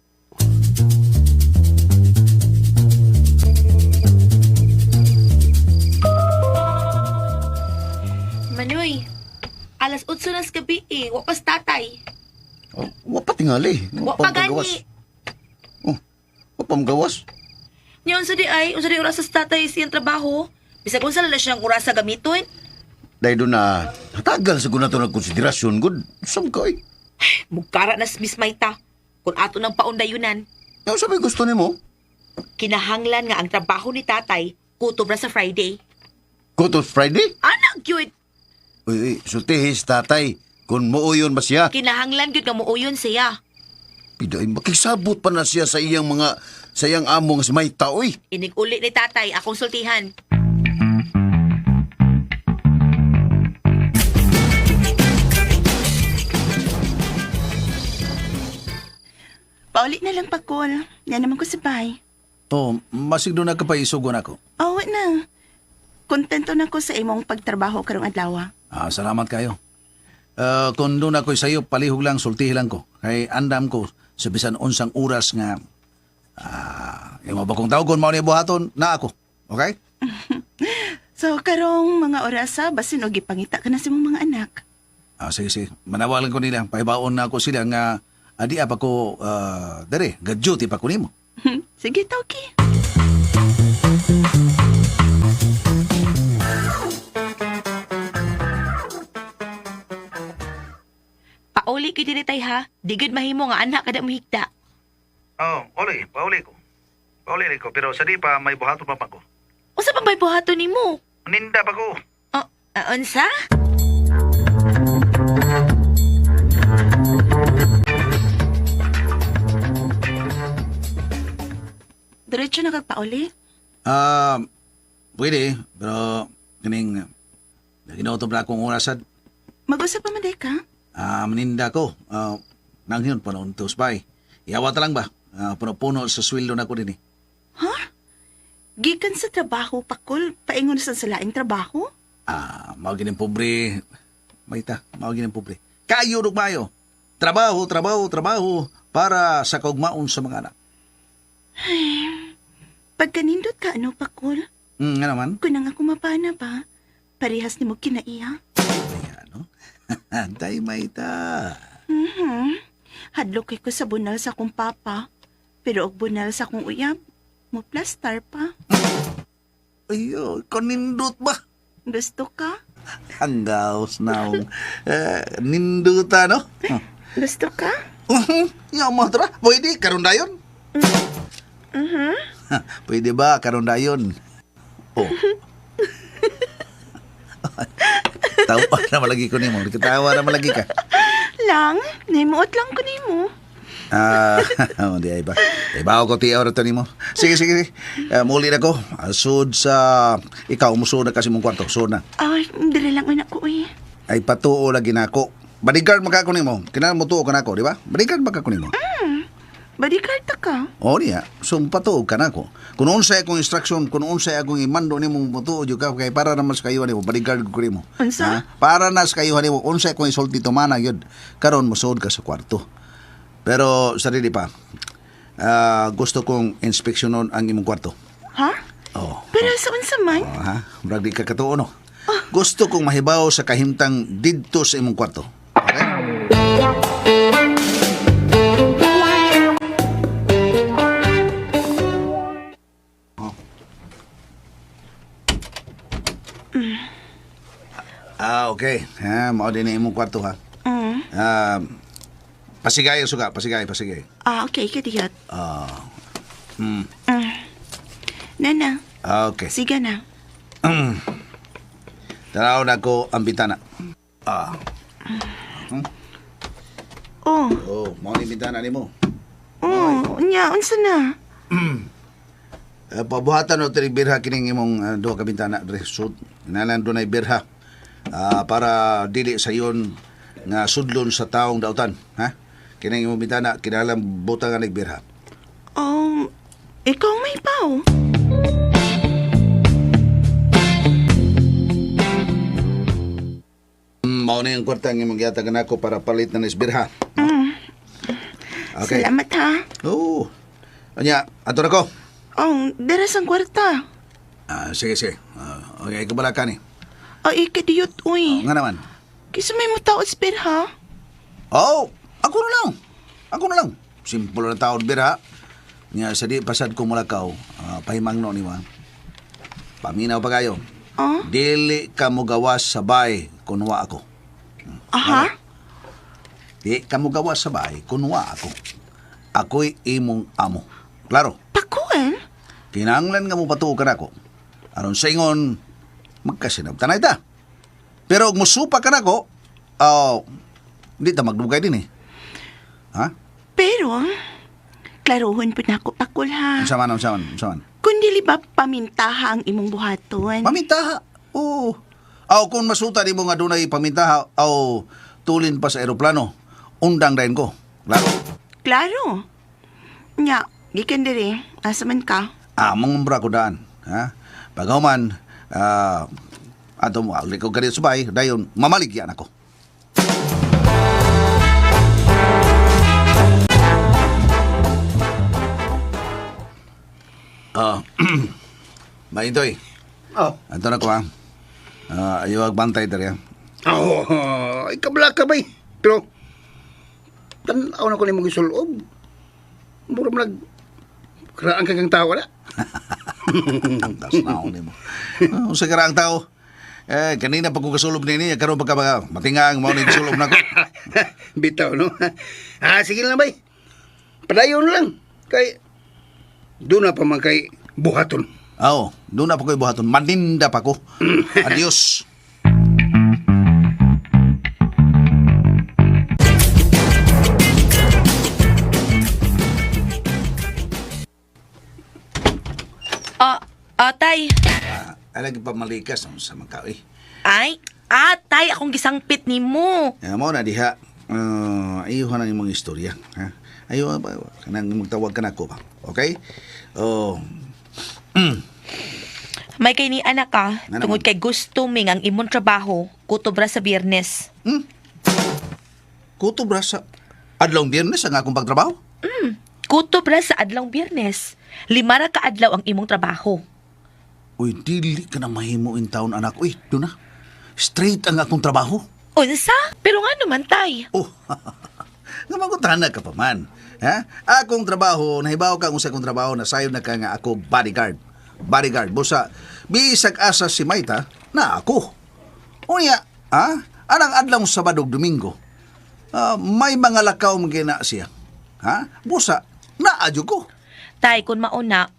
Manoy, alas 8 na sa gabi eh. Wapas tatay. Wapat tingali. Wapa gani. Wapam gawas. Niya unsa di oras sa tatay siyang trabaho. Bisag unsa na siyang oras sa gamiton. Dahil doon na hatagal sa guna ito ng konsiderasyon, good. Sam ka eh. Mugkara na si Miss Maita. Kung ato ng paundayunan. Ano sabi gusto ni mo? Kinahanglan nga ang trabaho ni tatay kutob na sa Friday. Go to Friday? Anak cute! Uy, sultihis tatay. Kung muuyon ba siya? Kinahanglan gyud nga muuyon siya. Piday, makisabot pa na siya sa iyang amo nga si Maita, uy. Inig uli ni tatay akong sultihan. Paulit na lang, Pakul. Yan naman ko si Bay. Oh, masig doon na kapaisugon ako. Awa na. Kontento na ko sa imong pagtrabaho karong adlaw. Salamat kayo. Kung doon ako sa'yo, palihog lang, sultihi lang ko. Kay andam ko sa bisan unsang oras nga yung mabakong tawgon mo ni buhaton na ako. Okay? So, karong mga orasa, basin o gipangita ka na sa imong mga anak. Sige. Manawalan ko nila. Paibaon na ako sila nga adi pa ko, dere, gadjuti pa ko nimo. Sige, Tauki. pauli kay diri tay ha. Digid mahimo nga anak kada mo higda. Oh, pauli ko. Pauli ko, pero sa di pa may buhato pa ko. Unsa pa bay buhaton nimo? Ninda pa ko. Oh, unsa? Diretso na kagpauli? Pwede, pero kining ginautob na akong orasan. Mag-usap pa man day ka? Maninda ko. Nangyon pa noon tos bay. Iawat lang ba? Puno-puno sa sweldo na ko din eh. Gikan sa trabaho, pakul. Paingon sa laing trabaho? Mao gining pobre. Maita, mao gining pobre. Kayo rug mayo. Trabaho para sa kaugmaon sa mga anak. Pagkanindot ka, ano, pakul? Nga naman. Kunang ako mapana pa, parehas ni mo kinaiya. Ayan, no? Antay, Maita. Hadlok ko sa bunal sa akong papa, pero og bunal sa akong uyab, mo plastar pa. Ayo, kanindot ba? Gusto ka? Hanggaos na ninduta, no? Gusto ka? Yung mo tara, pwede, karon dayon. Pwede ba, karon dayon? Oh. Tawa na malagi ko nimo. Kitawa na malagi ka. Lang, naimuot lang ko nimo. Di ay ba? Ibaw ko tiyaw na to nimo. Sige. Muli na ko. Sud sa ikaw, musud na kasi mong kwarto. Sud na. Ay, dali lang anak ko eh. Ay patuo lagi na ako. Bodyguard magkako nimo. Kailangan mo tuo ka na ako, di ba? Bodyguard magkako nimo. Bodyguard ka? O niya, so patuog ka na ako. Kung unsay akong instruction, kung unsay akong imando nimo matuod yung ka, kay para naman sa kayuhan nimo, bodyguard ko nimo. Unsa? Para na sa kayuhan nimo, unsay akong isulti tumana yun. Karon mosuod ka sa kwarto. Pero sarili pa, gusto kong inspeksyonon ang imong kwarto. Ha? Oh. Pero sa unsa man? Murag di ka katuo, no? Gusto kong mahibaw sa kahimtang didto sa imong kwarto. Okay? Okay. Mao din na imong kwarto, ha? Pasigay, suga. Pasigay. Okay, kadiyot. Hmm. Nana, Okay. sige na. Tanaw na ko ang bitana. Oh, Mao ni bitana nimo. nya, unsa na? Pabuhatan o birha kining imong duha ka bintana dre sud. Inalan dunay birha. Para dili sayon nga sudlon sa taong dautan, ha? Kining imong bintana kinalang butang nga nagbirha. Ikaw may pao. Mao na yung kwarta nga imong giatagan ako para palit na isbirha. Okay. Salamat ha. Oo. Anya, ato na ko. Deras ang kwarta. Sige. Okay, kabala ka ni. Ay, kadiyot, uy. Nga naman. Kisa may mataos per ha? Ako na lang. Simple na taon birha. Nga sa di pasad ko mulakaw, pahimang no ni mo. Paminaw pa kayo. Dili ka mo gawas sa bay kunwa ako. Aha? Di ka mo gawas sa bay kunwa ako. Ako'y imong amo. Klaro. Pakuan? Kinanglan nga mo patukan ako. Aron sa ingon, magkasinabtan na ita. Pero kung musupa ka na ko, hindi ta magdugay din eh. Ha? Pero, klarohon po na ako, pakul ha. Unsaman. Kung dili ba pamintaha ang imong buhaton? Pamintaha. Oo. Kung masuta di mo nga dunay pamintaha, tulin pa sa eroplano, undang rin ko. Klaro. Klaro. Nya, gikan diri, asa man ka? Mangumbra ko daan. Ha? Paghuman, ato mo, alikog ka rin subay, dayon, mamaligyan ako. Maintoy. Ato na ko, ha? Ayaw agbantay tari, ha? Ay kabla ka ba eh. Pero, tanaw na ko ni mong isulob. Mura mo karaan kang tawa na. Tas na ako ni mo. Sa karaang tao, Kanina pa ko kasulob nini, karon pa ka matingang mao ni sulob nako. Bitaw, no? Sige lang, bay. Padayon lang. Kay, doon na pa man kay buhaton. Oo, doon na pa ko'y buhaton. Maninda pa ko. Adios. Tay. Alagi pa malikas sa mga eh. Ay, tay, akong gisangpit ni mo. Mo na diha. Ayaw na yung mga istorya. Ha? Ayaw ba? Kanang magtawag ka na ko ba? Okay? Oh. May kay ni anak ka, Ano tungod naman? kay gusto ming ang imong trabaho, kutobra sa biyernes. Kuto bra sa adlong biyernes ang akong pagtrabaho. Kutobra sa adlawng biyernes. 5 ra ka adlaw ang imong trabaho. Uy, dili ka na mahimo in town, anak. Uy, doon na. Straight ang akong trabaho. Unsa? Pero nga naman, tay. Oh, namagutana ka pa man. Ha? Akong trabaho, nahibaw ka kung sa akong trabaho, nasayo na ka nga ako bodyguard. Bodyguard. Busa, bisag asa si Maita, na ako. Unya, anang adlaw Sabado ug Domingo, may mga lakaw magina siya. Ha? Busa, naadyo ko. Tay, kung mauna,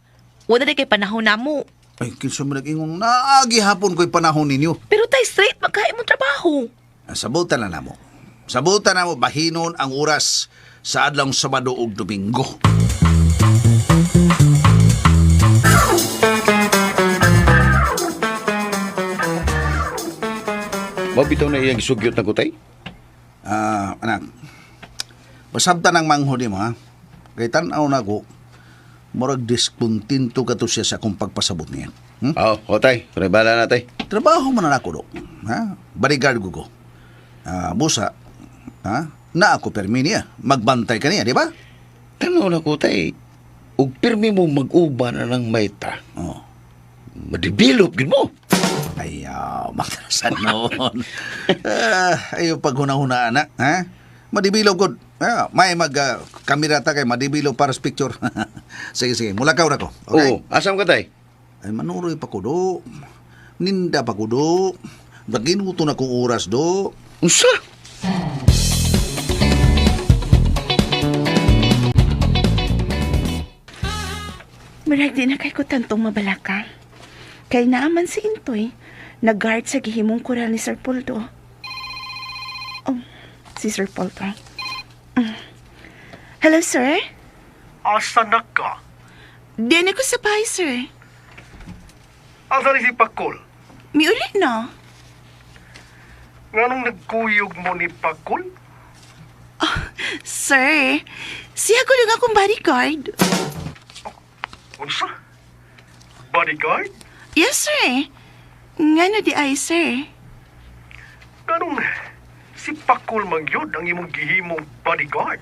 wala di kay panahon na mo. Ay, kinsa mo nag-ingong naagi hapon ko'y panahon ninyo. Pero tay, straight magkain mong trabaho. Sabutan na namo. Sabutan na mo bahinon ang oras sa adlaw Sabado ug Domingo. Mabitaw na iyang isugyot na kutay? Anak, pasabta ng manghod mo, ha? Kay tanaw na ko, murag diskontinto ka to siya sa akong pagpasabot niya. Oo, tay. Prebala na, tay. Trabaho man na ako do. Ha? Bodyguard ko. Busa, na ako permi niya. Magbantay ka niya, di ba? Tanaw na kutay. Ug pirmi mo mag-uba na ng Maita. Oh. Madibilop, gin mo. Ayaw, magkarasan noon. Ayaw paghuna-huna, anak. Ha? Madibilog ko. May kamirata kay madibilog para sa picture. Sige. Mulakaw na ko. Okay? Oo, asam ka, tay? Ay, manuroy pa ko do. Ninda pa ko do. Naginuto na kong oras do. Unsa? Marag di na kay ko tantong mabalaka. Kay naaman si Intoy, nag-guard sa gihimong kural ni Sir Poldo. Oh, si Sir Poldo. Hello, sir? Asa na ka? Diyan ako sa bahay, sir. Asa ni si Pakul? Miuli na. Nganong nagkuyog mo ni Pakul? Sir, siya ko lang akong bodyguard. Unsa? Bodyguard? Yes, sir. Nga na di ay, sir. Nganong si Pakul man yun ang imong gihimong bodyguard?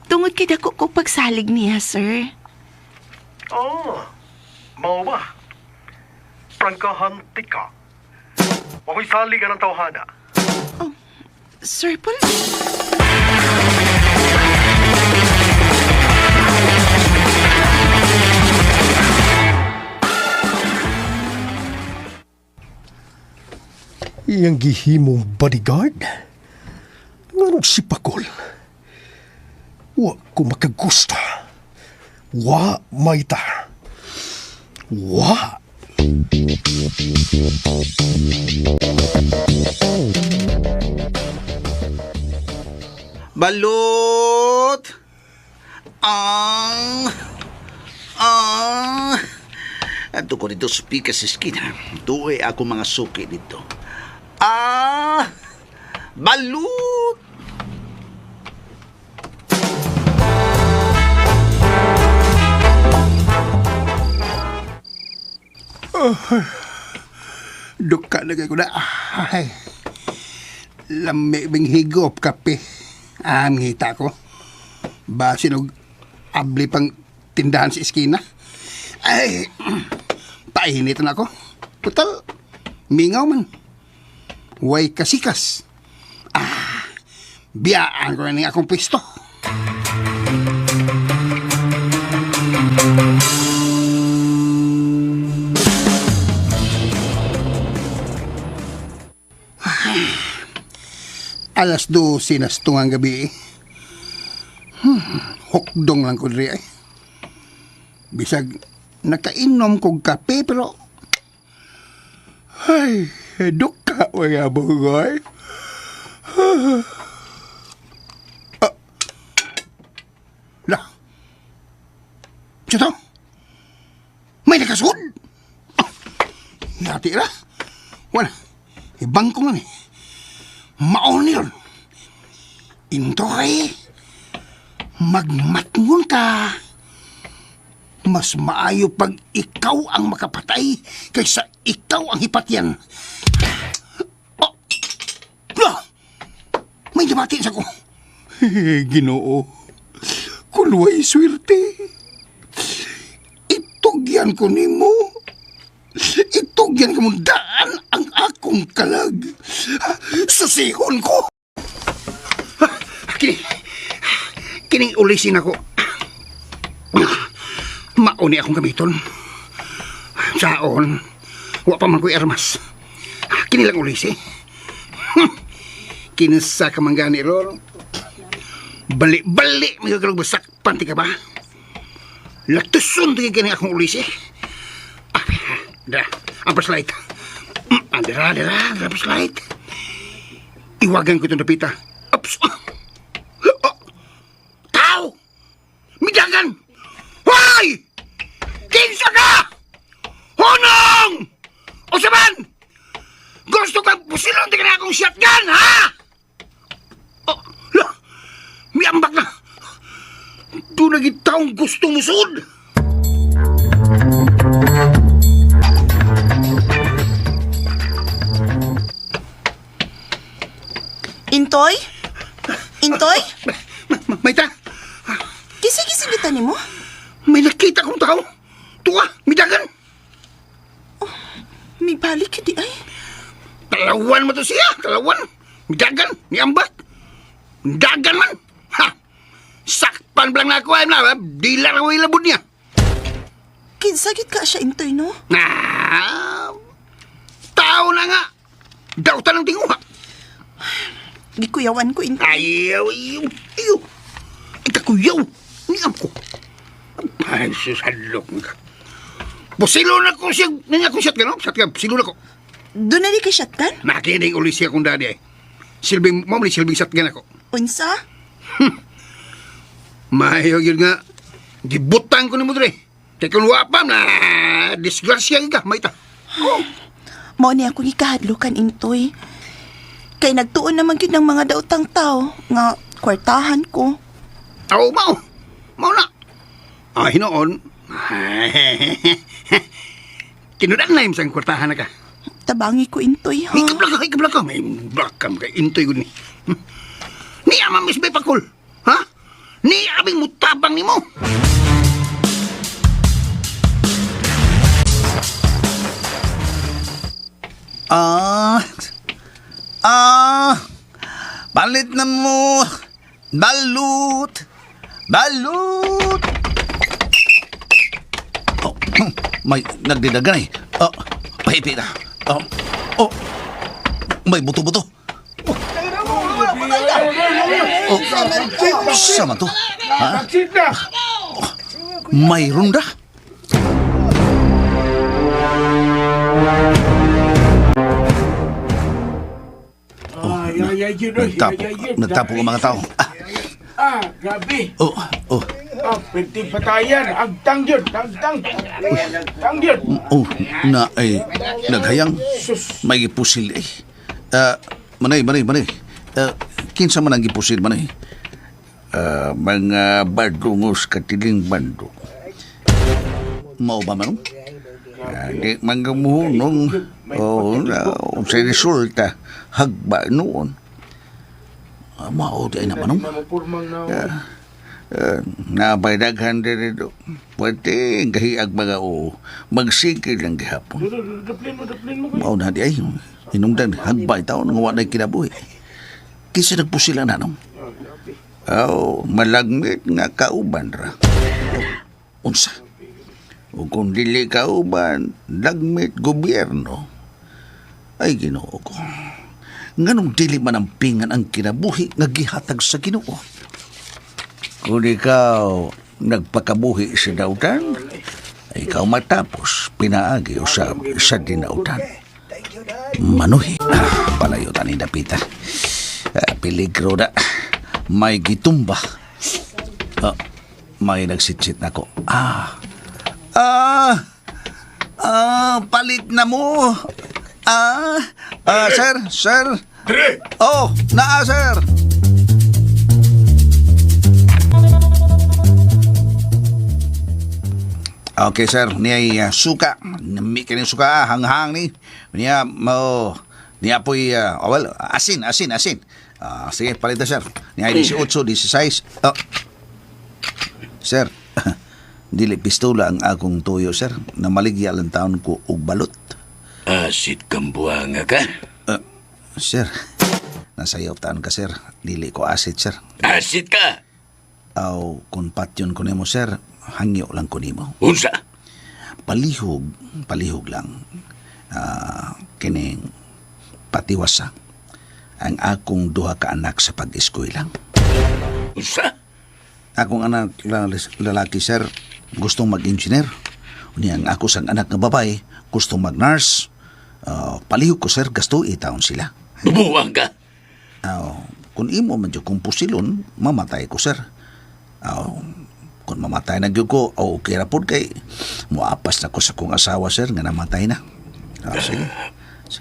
Tungod kay dako ko pagsalig niya, sir. Mao ba? Prangkahan tika. Wako'y salig ka ng tawhana. Sir Paul? Iyang gihimong bodyguard? Nganong si Pakul? Wa ko makagusta. Wa, Maita. Wa. Balot! Ato ko dito speaker sa skina. Tuoy ako mga suki dito. Balot! Duka na ko na. Ay. Lami bing higop kape. Ngita ko. Basin og abli pang tindahan sa iskina. Ay. Painit na ako. Total. Mingaw man. Way kasikas. Biyaan ko na ni akong pwesto. Alas 12 na tungang gabi. Hokdong lang ko diri ay. Bisag nakainom kog kape pero ay, duka mga bugoy. Lah. Sito? May nakasud? Yati ra. Wala. Ibang ko man eh. Maon yun. Into kay magmatngon ka. Mas maayo pag ikaw ang makapatay kaysa ikaw ang hipatyan. Oh! Ah! May nabatin sa ko. Ginoo. Kulway swerte. Itugyan ko nimo. Itugyan ko mong daan ang akong kalag. Susihon ko. Kining ulisin ako. Mauni akong gamiton. Saon, wa pa man ko'y armas. Kinilang ulisi. Kinasa ka manggani ron. Bali-bali, may kakalog basak, panti ka ba? Latusun tingin kini akong ulisi. Dara, ang paslight. Dara, paslight. Iwagan ko itong napita. Ups! Tao! Midagan! Hoy! Kinsa ka! Honong! O saman! Gusto kang pusilong tingin akong shotgun, ha? Oh, miambak na! Doon lagi taong gusto musod! Intoy? Intoy? Mayta, Kisi-kisi kita ni mo? may nakita kong tao. Tuwa, midagan. May balik ka di ay. Talawan mo to siya, talawan. Midagan, miambak. Midagan man. Ha! Sakpan lang na ako ay na, dila raw ilabod niya. Kinsagit ka siya, Intoy, no? Tao na nga. Daw tanang tinguha. Gikuyawan ko, Intoy. Ayaw. Ikakuyaw. Niyam ko. Ay, susadlok nga. Pusilo na ko siya. Nanya ko shotgun, no? Shotgun, pusilo na ko. Doon na di kay shotgun? Nakinig ulit siya kung dadi ay. Silbing shotgun ako. Unsa? Mayo yun nga. Gibutang ko ni mo dre. Kaya kung wapam na disgrasya ka, may ta. Mao ni ako gikahadlukan, Intoy. Kay nagtuon naman gyud ng mga daotang tao nga kwartahan ko. Oo, Mao na. Ay, noon. Tinudan na yung sang kwartahan na ka. Tabangi ko, Intoy, ha? Ikabla ka. May blakam kay intoy ko ni. Ni ama misbay pakul. Ha? Ni abing mutabang ni mo. Palit na mo. Balut. Oh, may nagdidagan eh. Pahipi na. May buto-buto. Sama to. Ha? May runda. Nagtapo ang mga tao. Gabi. Pwede patayan. Agtang yun. Agtang yun. Na ay naghayang may gipusil eh. Manay. Kinsa man ang gipusil manay? Mga badungos katiling bando. Mao ba man? Di manggamuhunong sa resulta hagba noon. Mao di ay naman. Nabay daghan dito. Pwede gahiag mga magsigil lang gihapon. Mao na di ay. Hinungdan hagbay taon nga wala kinabuhi. Kisa nagpusila na nung. Malagmit nga kauban ra. Unsa? O kung dili kauban, lagmit gobyerno. Ay Ginoo ko. nganong dili manampingan ang kinabuhi nga gihatag sa Ginoo. Kung ikaw nagpakabuhi sa dautan, ikaw matapos pinaagi usab sa dinautan. Manuhi, palayutan ni Dapita. Peligro na. May gitumba. May nagsitsit na ko. Palit na mo. Sir. Oh, naa, sir. Okay, sir. Niya suka. Nami ka ng suka. Hanghang ni. Niya po'y, asin. Sige, palita, sir. Niya 18, 16. Sir, dili pistola ang akong tuyo, sir. Namaligya lang taon ko og balot. Asit kang buhanga ka? Sir, nasayaw taon ka, sir. Dili ko asit, sir. Asit ka? Kung patyon ko nimo, sir, hangyo lang ko nimo. Unsa? Palihog lang. Kining patiwasa ang akong duha ka anak sa pag-eskwela. Unsa? Akong anak lalaki, sir, gustong mag-engineer. Unya ang ako sang anak nga babae, gustong mag-nurse. Palihog ko, sir, gasto itaon sila. Buwang ka? Kung imo man kung pusilon, mamatay ko, sir. Kung mamatay na gyud ko, okay ra pod kay muapas na ko sa kong asawa, sir, nga namatay na. Sige.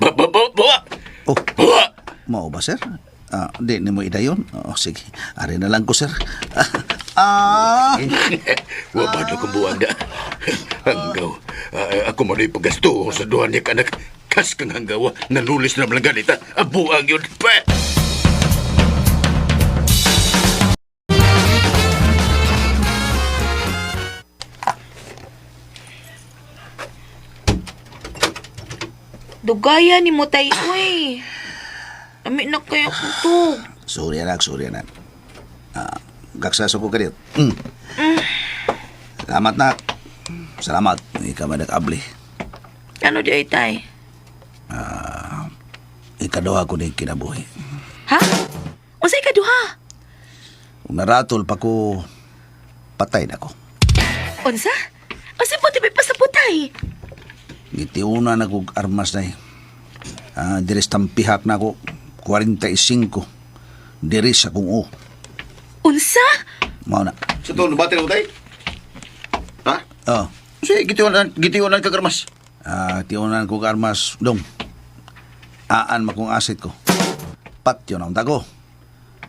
Buwa! Oh, Buwa! mao ba, sir? Di ni mo idayon? Sige. Ari na lang ko, sir. Wabad na kong buwang da. Hanggaw. Ako mo na ipagasto sa duha niya kanak. Kas kang hanggawa. Nanulis na malang ganita. Buwang yun pa! Dugaya ni mo tay, uy. Ami na kaya ko to. Sorry, anak. Gaksaso ko kanit. Salamat, nak. Salamat. Ikaw man nag-abli. Ano di ay tay? Ikaduha ko din kinabuhi. Ha? Unsay ka duha? Kung naratol pa ko, patay na ko. Unsa? Unsay po tibay pasaputay? Gitiuna na kong armas na Diris tampihak na ko 45. Diris akong Unsa? Mao na. Sa to, nabati na ko tayo? Ha? Oh. Sige, gitiwanan ka karmas. Tiunan kong armas dong. Aan makong asit ko. Patyo na ko.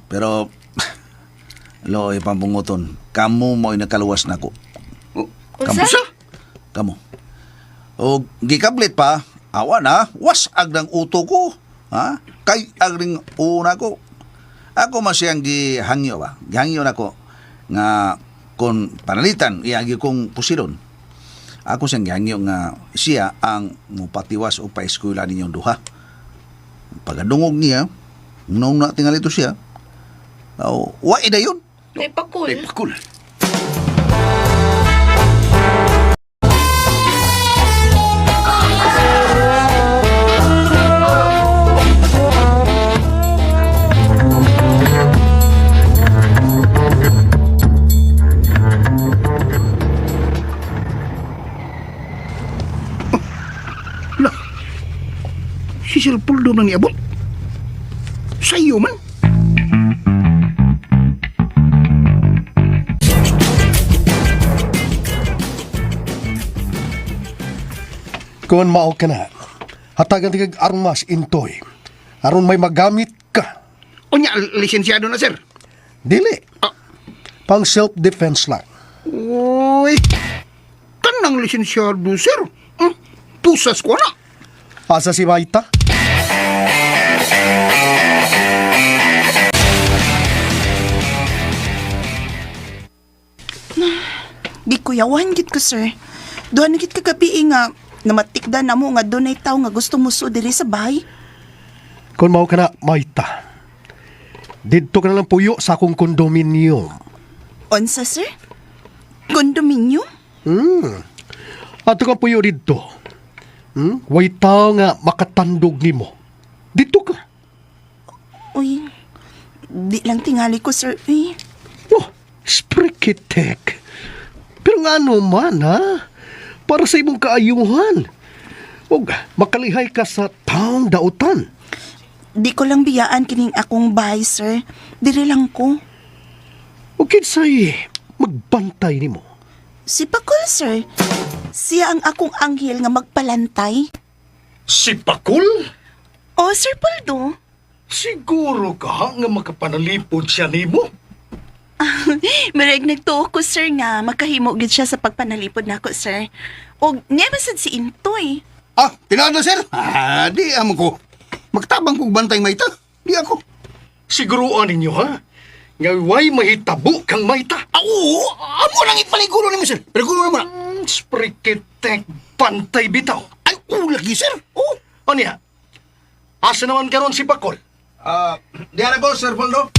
Pero loy pampunguton. Kamu mo'y nakaluwas na ko. Unsa? Kamu. O gikablit pa, awa na, wasag ng uto ko. Ha? Kay agring una ko. Ako man siyang gihangyo ba? Gihangyo na ko nga kung panalitan, iagi kong pusilon. Ako siyang gihangyo nga siya ang mupatiwas o pa-eskwela ninyong duha. Pagadungog niya, nung natingal ito siya, wa ida yun. Ay pakul. Pakul. Si Sir Puldo nang niabot. Sa'yo man. Kung mao ka na, hatagan tigag armas intoy. Aron may magamit ka. O niya, lisensyado na, sir. Dili. Pang self-defense lang. Uy, kanang lisensyado, sir. Pusas ko na. Asa si Maita? Gikuyawan gid ko, sir. Doon na gid kagabi nga namatikdan na mo nga doon ay tao nga gusto mo so diri sa bahay. Kung mao ka na, Maita. Dito ka na lang puyo sa akong kondominium. Unsa, sir? Kondominium? Ato ka puyo dito. Way tao nga makatandog nimo. Dito ka. Di lang tingali ko, sir. Oh, sprikitek. Pero nga ano man, ha? Para sa imong kaayuhan. Huwag makalihay ka sa taong dautan. Di ko lang biyaan kining akong bahay, sir. Diri lang ko. O kinsay magbantay nimo. Si Pakul, sir. Siya ang akong anghel nga magpalantay. Si Pakul? Oh, Sir Poldo. Siguro ka nga makapanalipod siya nimo? Marag nagtuo ko, sir, nga makahimo gid siya sa pagpanalipod nako, sir. O niya masad si Intoy. Ah, tinado sir. Ah, di amo ko. Magtabang kong bantay may ta. Di ako. Siguruan ninyo, ha? Nga way mahitabo kang mayta. Ah, oo, amo lang ipaligulo ni mo sir. Paligulo mo na. Sprikitek, pantay bitaw. Ay, lagi sir. Oh. O niya, asa naman karon si Pakol? Diara ko, Sir Poldo.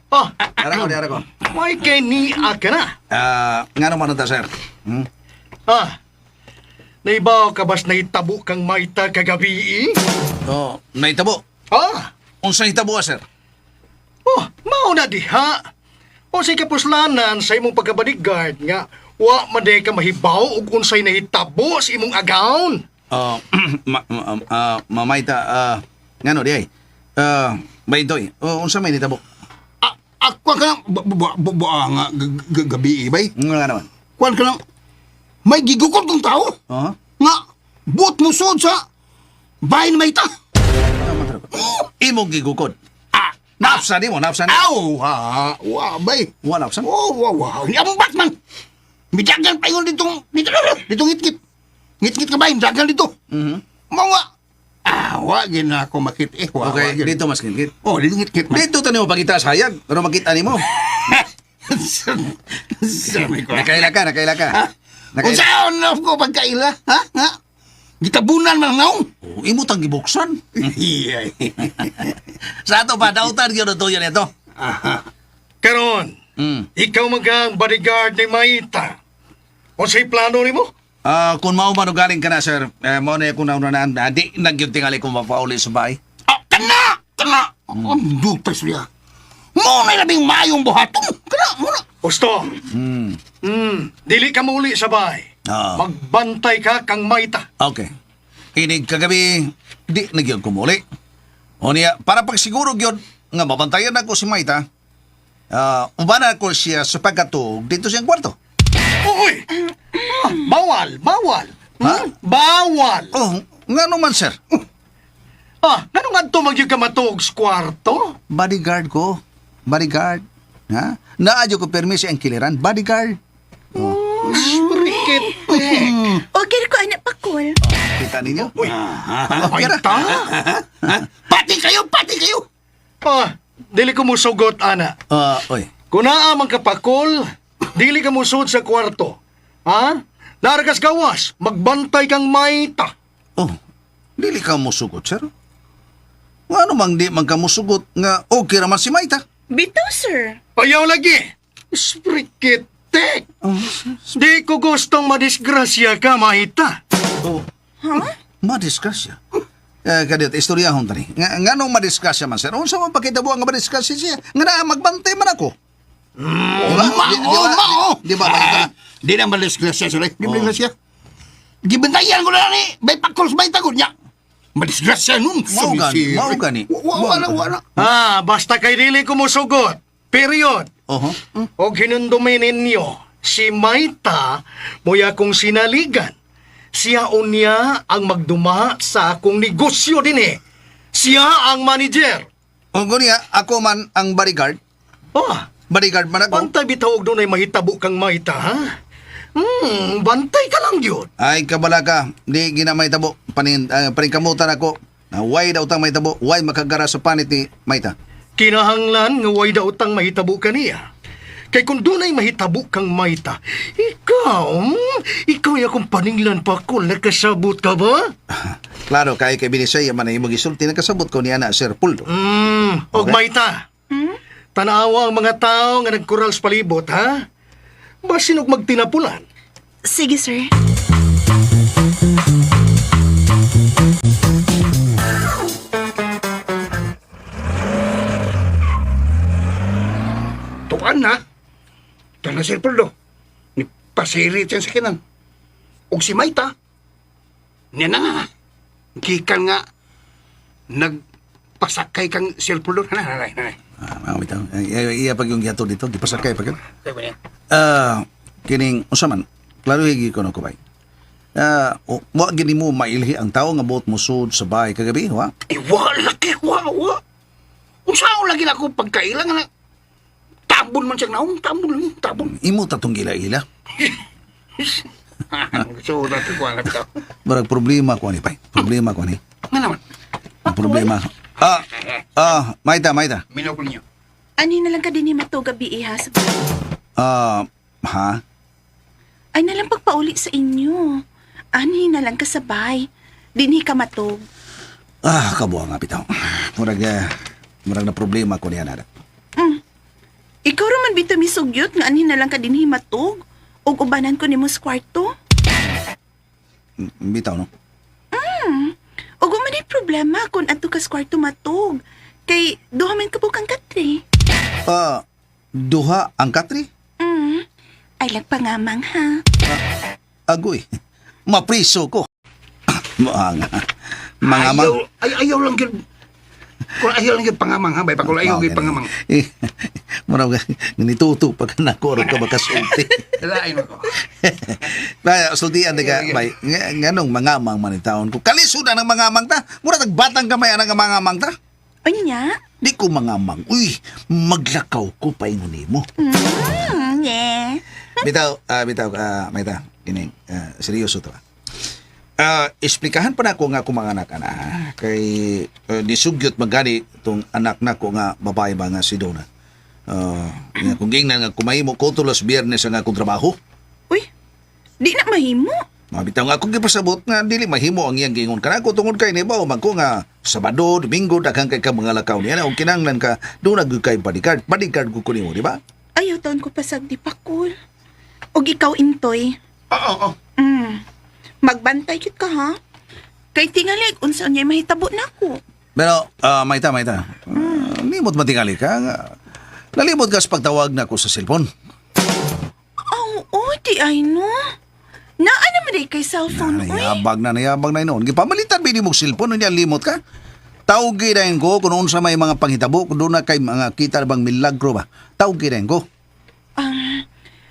Ah, Diara ko. may kay ni ka na. Nga naman ito, sir. Ah, naibaw ka bas nahitabo kang mayta kagabi? Oh, naitabo. Ah, Unsang hitabo, sir? oh, mauna diha. O say kapuslanan sa imong pagkabodyguard nga wa maday ka mahibaw ug unsay nahitabo sa imong agawn. Mamayta, ngano di ay? Baytoy, unsa may nitabo? Ako ka lang, nga gabi ibay. Nga naman. Kuan ka lang, may gigukod kong tao. Nga, buot mo sud sa bahay na may ta. Imo gigukod. Napsa di mo, napsa ni. Aw, ha, bay. Wa napsa? Oh, ang Batman. Midagan pa yun ditong itkit. Ngit-ngit ka ba, midagan dito. Mga, wagin na ako makit. Okay, dito mas kingkit. Oh, dito ngit-ngit. Dito tani mo pagita sa hayag, pero makita nimo. Nakaila ka. Kung saan na ko pagkaila, ha? Ha? Gitabunan man naong. Imo tang gibuksan. Iyay. Sa ato pa, dautan yun ito yun ito. Karon, ikaw magang bodyguard ni Maita. Unsay plano nimo? Kung mao man galing ka na, sir, mao na kung naunaan, di nagyun tingali kung mapauli sa bahay. Kana! Ang dutas niya. Mo na labing mayong buhatong. Kana, muna. Gusto. Dili ka muli sa bahay. Magbantay ka kang Maita. Okay. Inig kagabi, di nagyun kumuli. O niya, para pagsiguro yun, nga mabantayan ako si Maita, umbana ko siya sa pagkatug dito siyang kwarto. Uy! Bawal! Ha? Bawal! Oh, nga naman, sir. Ano nga ito magyug ka matug sa kwarto? Bodyguard ko. Bodyguard. Ha? Naadyo ko permisi ang kiliran. Bodyguard. Sprikitek! Okay ko, anak Pakul. Kita ninyo? Uy! Maita! Pati kayo! Dili ko musugot, ana. Oy. Kung naamang kapakol, dili ka musud sa kwarto. Ha? Largas gawas, magbantay kang Maita. Oh, dili ka musugot, sir. Ano mang di man ka musugot nga okay raman si Maita? Bitaw, sir. Ayaw lagi! Sprikitek! Di ko gustong madisgrasya ka, Maita. Oh. Madisgrasya? Kadiyot, istoryahon tani. Nga nung madisgrasya man, sir? Unsa man pakita buang nga madisgrasya siya? Nga na magbantay man ako. Di ba, Maita? Di na madisgrasya sila. Di ba disgrasya? Gibantayan ko na ni. Bay pakol sa Maita ko niya. Madisgrasya nun. Mao gani. Wala. Basta kay dili ko musugot. Period. Oho. O ginundumin ninyo, si Maita, moya kong sinaligan. Siya unya ang magduma sa akong negosyo din eh. Siya ang manager. O niya, ako man ang bodyguard. Bodyguard man ako. Bantay bitawag doon ay mahitabo kang Maita, ha? Bantay ka lang yun. Ay, kabala ka. Di ginamay tabo. Paningkamutan ako. Why daw tang may tabo? Why makagara sa panit ni Maita? Kinahanglan nga way daw tang mahitabo ka niya. Kay kung doon ay mahitabo kang Maita, ikaw ay akong paninglan pa kung nakasabot ka ba? Klaro, kay binisay man ay magisulti nagkasabot ko niya na Sir Puldo. Og Maita, tanawa ang mga tao nga nagkural sa palibot, ha? Basin og magtinapulan. Sige, sir. Tala Sir Puldo, ni pasirit siyang sakinan. Og si Maita, niya na nga, gikan nga, nagpasakay kang Sir Puldo. Nanay. Mga bitaw. Iya pag yung gihatod dito, gipasakay pa kan. Kaya ba niya? Kining usaman, klaro higi ko na ko bay. Wa gini mo mailhi ang tao nga buot mo sud sa bahay kagabi, wa? Wala kay, wa. Kung saan lagi na ako pagkailang na, tabon man siyang naong, tabon. Imo tatong gila-ila. So, natin ko alam ito. Barag problema ko ni bay. Problema ko ni. Nga naman, Ang problema. Maita. minaw ko ninyo. Ani na lang ka din matog gabi iha sa Ha? Ay na lang pagpauli sa inyo. Ani na lang kasabay. Dinhi ka matog. Kabuha nga bitaw. Murag na problema ko niya nada. Ikaw raman bito misugyot nga ani na lang ka dinhi matog. Og ubanan ko nimo sa kwarto. Bitaw no? Og man problema kung adto ka sa kwarto matog. Kay duha man ka bukang katri. Duha ang katri? Ay lagpangamang ha. Agoy. Mapriso ko. Mangamang. Ayaw lang yun. Kung ayaw lang yun pangamang ha, bay. Kung ayaw yun pangamang. Marami nituto pag nakuro ka makasulti. Dalain mo ko. Kaya sultian ka, bay. Nganong mangamang manitaon ko. Kalisudan ng mangamang ta. Mura tagbatang kamay ang mangamang ta. Unya? Di ko mangamang. Uy, maglakaw ko pa ingon mo. Yeah. Bitaw, Maita, kining, seryoso to. Esplikahan pa na ko nga kung mga anak na kay nisugyot magani itong anak na ko nga babae ba nga si Donna. Kung gingnan nga kumahimo ko tulos biyernes ang akong trabaho. Uy, di na mahimo. Mabitaw nga akong gipasabot nga dili mahimo ang iyang gingon ka na ko tungod kay niba o ko nga Sabado, Domingo, daghang kay ka mga lakaw niya na o kinanglan ka doon nagkay bodyguard. Bodyguard ko kunimo, di ba? Ayaw taon ko pasag di pakul. Og ikaw intoy. Oo. Magbantay kit ka ha. Kay tingalig unsa unyay mahitabo nako. Pero, Maita, limot matingali ka nga. Nalimot ka sa pagtawag na ko sa cellphone. Di ay no. Naa naman kay cellphone uy. Nayabag na noon. Gipamalitan ba mo cellphone niya limot ka? Tawgi rin ko kung noon sa may mga panghitabo, kung doon na kay mga kita bang milagro ba. Tawgi rin ko.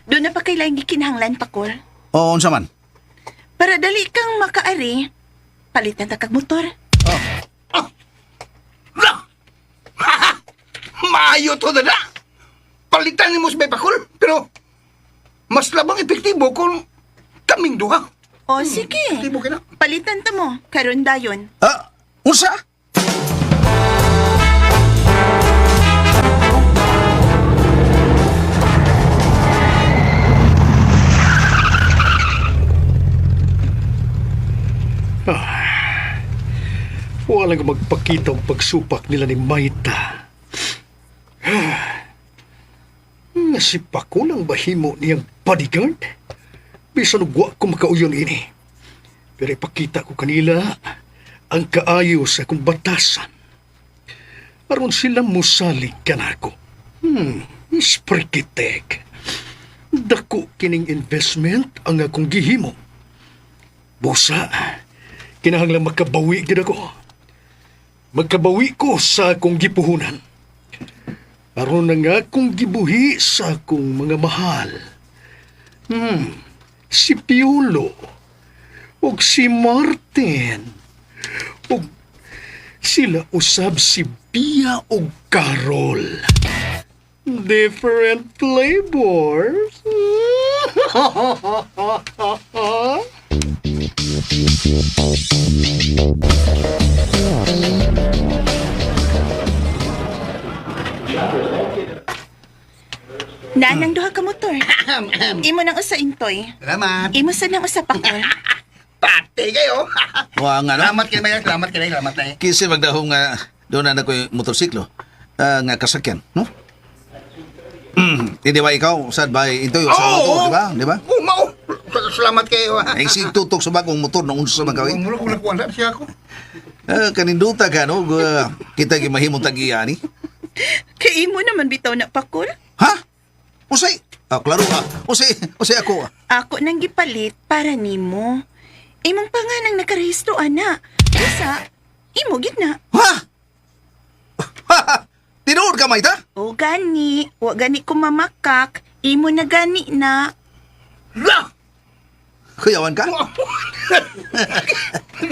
Doon na pa kailangan gikinahanglan pakul. O, unsa man? Para dali kang makaari, palitan ta kag motor. Maayo to na. Palitan ni mo sa may pakul. Pero, mas labang epektibo kung kaming duha. O sige. Epektibo ka na. Palitan ta mo, karon dayon. Unsa? Wala nga magpakita ang pagsupak nila ni Maita. Nasipa ko ng bahimo niyang bodyguard. Bisan ugwa ko makauyon ini. Pero ipakita ko kanila ang kaayo sa akong batasan. Aron sila musalig ka na ako. Sprikitek. Dako kining investment ang akong gihimo. Busa, kinahanglan makabawi gid ako. Magkabawi ko sa akong gipuhunan. Aron na nga akong gibuhi sa akong mga mahal. Si Piolo. Og si Martin. Og sila usab si Pia og Carol. Different flavors. Nanang duha ka motor. Imo nang usa intoy. Salamat. Imo sa nang usa pakul. Pati kayo. Wa nga na. Salamat kayo, Mayor. Salamat kayo. Kasi magdahong nga doon na ko yung motorsiklo. Nga kasakyan, no? Hindi ba ikaw, sad ba ito yung sa motor, di ba? Mao. Salamat kayo. Ay tutok sa bagong motor na unsa man gawin. Mula ko nakuha siya ako. Kaninduta ka, no? Kita gimahimong tag-iyani. Kay imo naman bitaw na pakul. Ha? Usay? klaro ka. O si ako. Ako nang gipalit para nimo. Imong panganang nakarehistro ana. Usa, imo gid na. Ha? Tinuod ka, Mayta? O gani, wa gani ko mamakak. Imo na gani na. La! Kuyawan ka?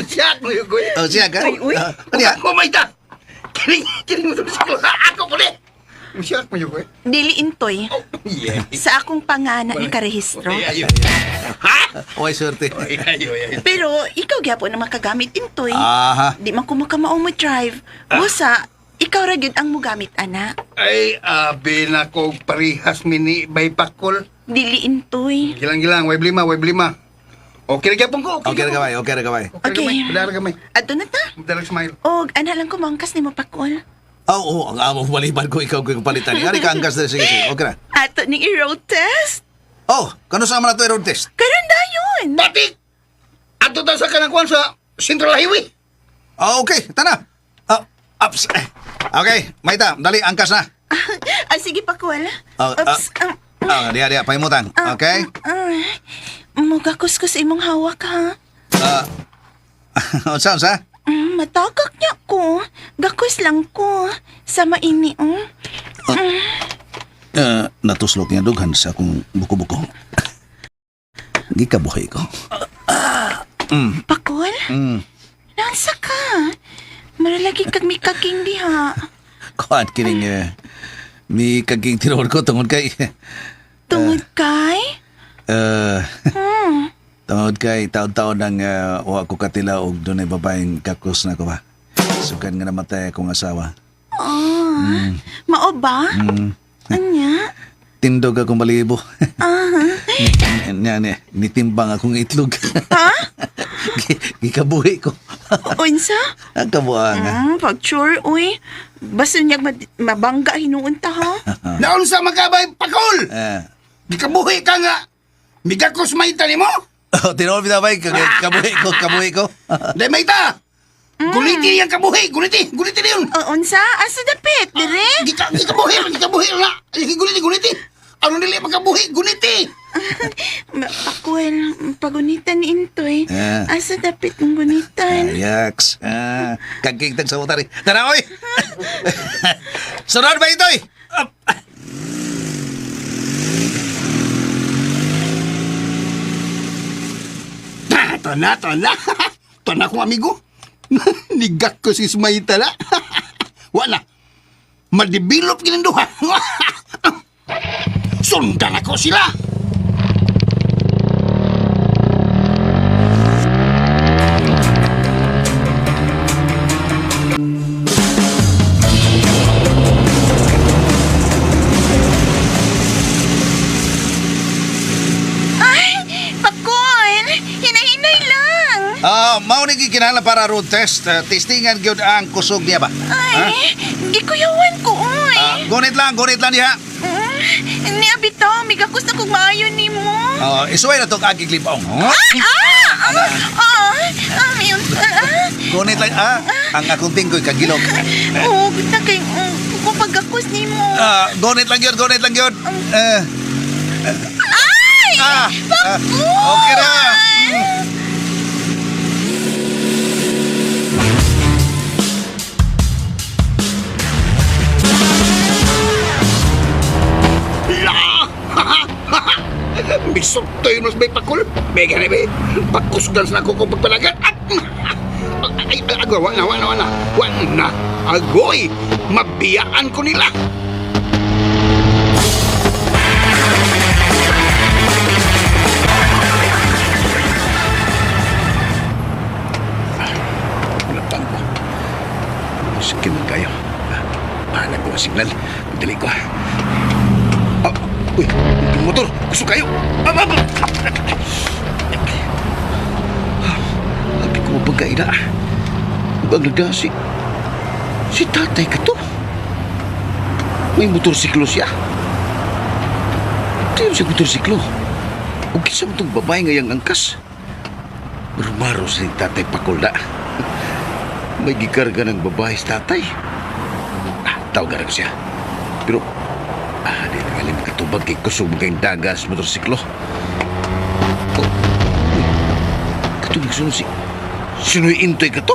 Siya mo yung kuya. O siya ka? Uy. Ano yan? Ako, Mayta! Kiling mo sa ko. Ako ko rin! Siya mo yung kuya. Dili intoy. Yeah. Sa akong pangana nakarehistro. Ayaw. Ha? Uy, swerte. Ayaw. Pero ikaw gyapon na makagamit intoy. Aha. Di man ko makamaong mo drive. Busa, ikaw ra gyud ang mugamit ana. Ay, abi na ko parihas mini bay pakol. Dili intoy. Gilang-gilang, way blima. Okay na gyapon ko. Okay na kamay, okay na kamay. Okay. Padara gamay. Adto na ta. Padara smile. Og ana lang ko mangkas nimo pakol. Oo, ang among baliban ko, ikaw ko yung palitan. Ari ka angkas na, sige. Okay na. Ato ning i-road test. Oh, kano sa man na ito road test? Karon dayon. Batik! Ato ta sa kanangkuan sa Central Highway. Okay, tana. Ups. Okay, Mayta, dali, angkas na. Sige pakol. Oh, Oops. Dia, paimutan. Okay? Muga kuskus imong hawak ha. Unsa? Matagak niya ko. Gakus lang ko. Sama ini, Natuslok niya dughan sa akong buko-buko. Gikabuhay ko. Pakol? Mm. Nansa ka? Maralagi kag mikaking diha. Kuan kining mi kaging tinuod ko tungod kay Tungod kay? tungod kay taon-taon nang wa ko katila og dunay babaeng kakos na ko ba. Sugan nga namatay akong asawa. Mao ba? Anya? Tindog akong balibo. Nitimbang akong itlog. Ha? Gikabuhi ko. Unsa? Ang kabuang. Pag sure, uy. Basta niya mabangga hinuon ta ha? Naon sa makabay pakol. Gikabuhi ka nga. Migakos Mayta nimo? Tinuod binabay, kabuhi ko. Day Mayta. Guliti yang kabuhi, guliti yun. Unsa? Asa dapit, dire? Gikabuhi na. Guliti. Ano nili makabuhi, guliti. Pakul, pagunitan ni Intoy. Ah. Asa dapit ng gunitan? Ayaks. Kagking tag sa utari. Tara, oy! Sunod ba ito'y? Tana. Tana kong amigo. Nigak ko si Mayta la. Wala. Madibilop ginanduha. Sundan ako sila. Pakul! Hinahinay lang! Mao ni gikinahanglan para road test. Testingan gyud ang kusog niya ba? Ay, gikuyawan ko, oy! Gunit lang diha. Niya bitaw, migakus na kong maayo ni mo. Isuway na tong agig libong. Gunit lang, ang akong tingkoy kagilog. Ganda kay kung paggakus ni mo. Gunit lang yun. Ay! Okay na. Bisok tayo mas may pakul. Mega na ba? Pagkusgan sa ako kong pagpalagan. Ay, agaw, wana. Agoy, mabiyaan ko nila. Lapang ko. Sige man kayo. Pahala ko ang signal. Dali ko. Uy, yung motor. Gusto kayo. Habi ko mabagay na. Baglaga si tatay ka to. May motorsiklo siya. Tiyo siya motorsiklo. O kisa mo itong babae ngayang angkas. Rumaro sa tatay pakulda. May gikarga ng babae sa tatay. Tawagan ko siya. Pero, di na galing katubag pagkikusog kay dagas motorsiklo. Oh, katulig sunod si... Sino'y intoy ka to?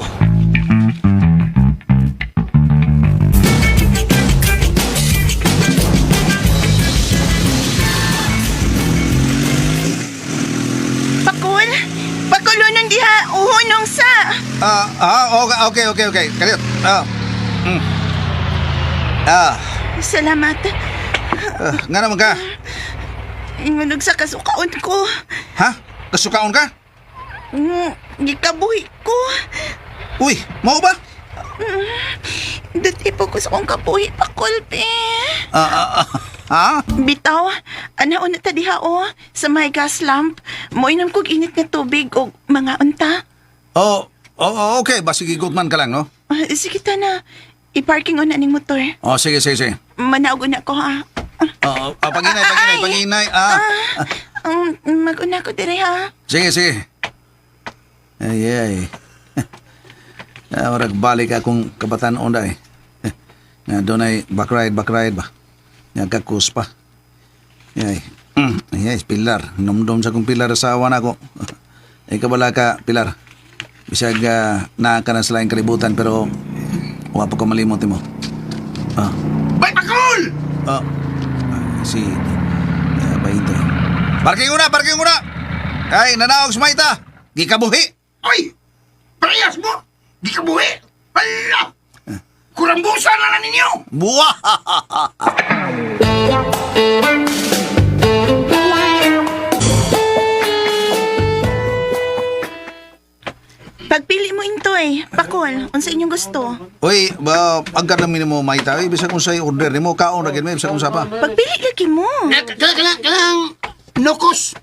Pakul! Pakulo nang diha uhunong sa... Okay. Kalit. Salamat. Nga naman ka. Ingunog sa kasukaon ko. Ha? Kasukaon ka? Gikabuhi ko. Uy, mau ba? Dati po ko sa kong kabuhi, Pakul, pe. Ha? Bitaw, anaon na ta diha o, sa may gas lamp. Moinom kog init nga tubig o mga unta. Okay. Basta gigutman ka lang, no? Sige ta na. I-parking on na ning motor. Sige. Manaog na ko ha. Panginay. Mag-una ko dire ha. Sige. Ay. Marag balik akong kabataan onda eh. Nga doon ay backride ba? Nga kakus pa. Ay, Pilar. Numdum sa kong Pilar asawa na ako. Ay kabala ka, Pilar. Bisag na ka na sa laing kalibutan pero wala pa ko malimot mo. Bay, Pakul! Si Baito. Parking una! Ay, nanaog sumayta. Gikabuhi. Oy! Parehas mo! Di ka buhi! Hala! Kurambusan na ninyo! Buwa! Pagpili mo intoy, Pakul, unsa inyong gusto? Uy, agad namin mo maita. Bisa kung sa'yo order ni mo, kaon na gini, bisa kung sapa. Pagpili lagi mo. Kanang nokos,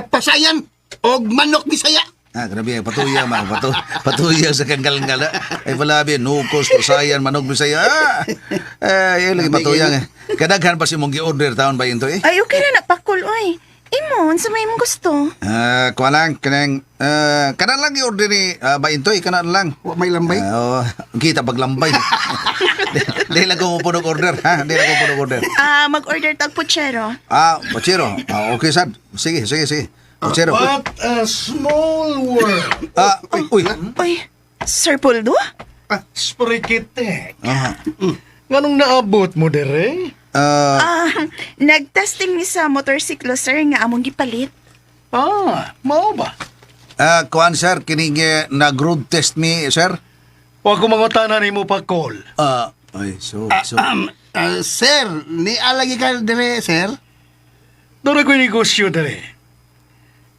pasayan, o manok bisaya. Grabe, patuya patuya sa kanggal-ngala. Ay palabi, nukos, pasayan, manog, bisaya. Lagi patuya. Kadaghan pa si mong gi-order taon ba yun to eh? Ay, okay na Pakul, oy. Imo, unsa may imong gusto? Kuha lang, kanan lang i-order ni Baintoy, kanan lang. May lambay? Kita paglambay. Dahil lang ko punog order, ha? Dahil lang ko punog order. Mag-order tag puchero. Pochero. Okay, sad. Sige. Pochero. What a small world. Uy. Oy, Sir Puldo? Sprikitek. Nganong naabot mo dere? Nag-testing ni sa motorsiklo, sir, nga among gipalit. Mao ba? Kuhan, sir, kining nag-road test me, sir. Wa ko mangutana nimo Pakul. Sir, ni alagi ka dire, sir? Dora ko'y negosyo dere.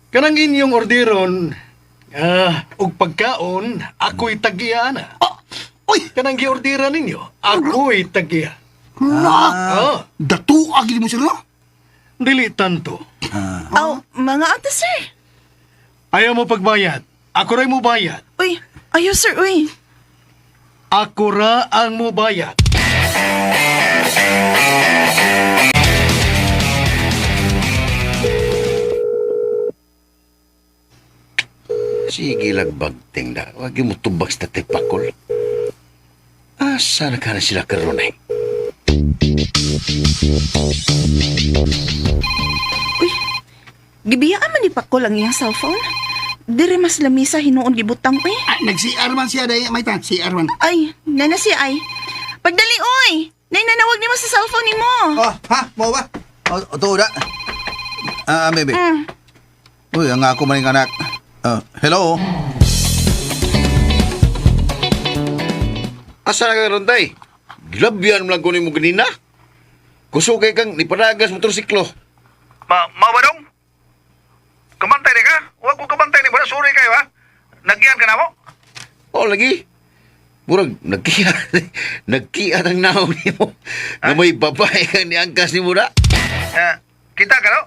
Kanang inyong orderon, og pagkaon, ako'y tagiana. Uy! Kanang gi-orderan ninyo, ako'y tagiya. Datu agi mo, sir, no? Dili tanto. Mga ate, sir. Ayaw mo pagbayad. Ako rin mo bayad. Uy, ayo, sir, uy. Ako ra ang mo bayad. Sige lagbagting da. Wag mo tubag sa tatay Pakul. Asa na ka na sila karon eh? Uy, gibiyaan man ni Pakul ang iyang cellphone. Dire mas lamisa hinuon gibutang, uy. Nag-CR man siya, day. May tan, CR man. Ay, nana siya ay. Pagdali, uy! Nanawag ni mo sa cellphone ni mo. Mau ba? Ito da. Baby. Uy, ang ako maning anak. Hello? Asa na ka karon tay? Gilabyan mo lang kunin mo ganina. Kusukay kang niparagas motorsiklo. Mabadong? Kamantay ni ka? Huwag mo kamantay ni ba? Sorry kayo ha? Nagyan ka na mo? Lagi. Murag, nagkiat ang naong ni mo. Na may babae kang niangkas ni Mura. Kita ka no?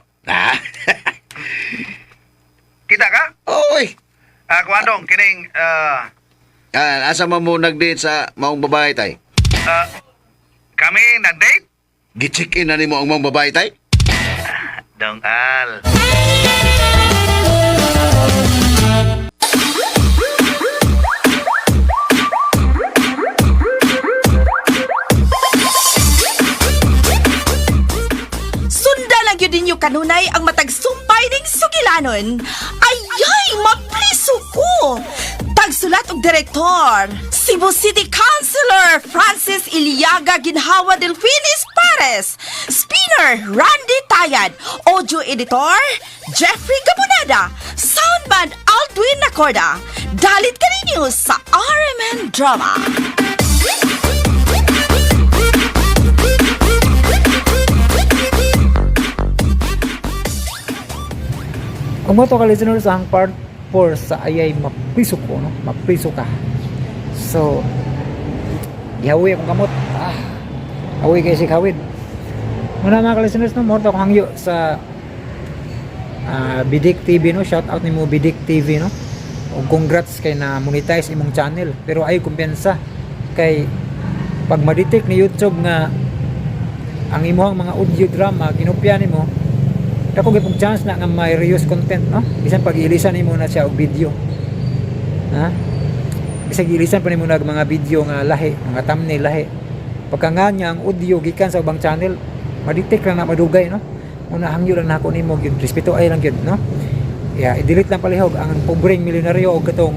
Kita ka? Oy. Kuandong, kining, Asa man mo nag-date sa maong babae tay? kami nag-date? Gi-check-in na ni mo ang maong babae tay? Dong Al. tatay ang matagsumpay ning sugilanon. Ayay, mapriso ko! Tagsulat og direktor, Cebu City Councilor Francis Iliaga Ginhawa Delfinis Pares. Spinner, Randy Tayad. Audio editor, Jeffrey Gabonada. Soundman, Aldwin Nacorda. Dalit kaninyo sa RMN Drama. Ang mo to ka listeners ang part 4 sa ayay mapriso ko, no? Mapriso ka. So, gihawi akong kamot. Hawi kay si Kawid. Muna mga ka-listeners, no? Mo to akong hangyo sa Bidik TV, no? Shout out ni mo Bidik TV, no? O congrats kay na monetize imong channel. Pero ay kumpiyansa kay pag ma-detect ni YouTube nga ang imong mga audio drama kinopya nimo, dako gyud chance na nga may reuse content, no? Bisan pag ilisan nimo na siya og video. Ha? Bisan ilisan pa nimo na mga video nga lahi, mga thumbnail lahi. Pagka nga niya ang audio gikan sa ubang channel, ma-detect lang na madugay, no? Una hangyo lang nako nimo gyud, respeto ay lang gyud, no? I-delete lang palihog ang pobreng milyonaryo og katong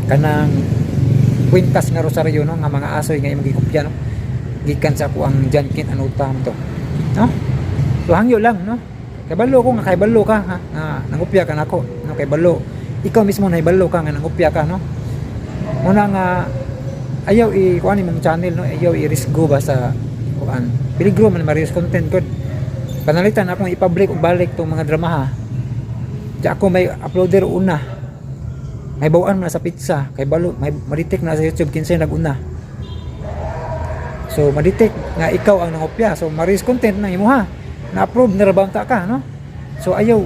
kanang kwintas nga rosaryo, no? Nga mga asoy nga imong gikopya, no? Gikan sa ako ang Jankin Anutam to, no? So hangyo lang, no? Kay balo ko nga, kay balo ka, ha? Nangupya ka nako, no? Kay balo ikaw mismo na ibalo ka nga nangupya ka, no? Muna nga ayaw kuan imong channel, no? Ayaw i-risgo ba sa kuan, peligro man ma-reuse content good. Panalitan akong i-public og balik tong mga drama, ha? Di ako may uploader una, may bawaan na sa pizza, kay balo may ma-detect na sa YouTube kinsay nag-una. So ma-detect nga ikaw ang nangopya, so ma-reuse content na imo, ha? Na-approve na rabang ta ka, no? So ayaw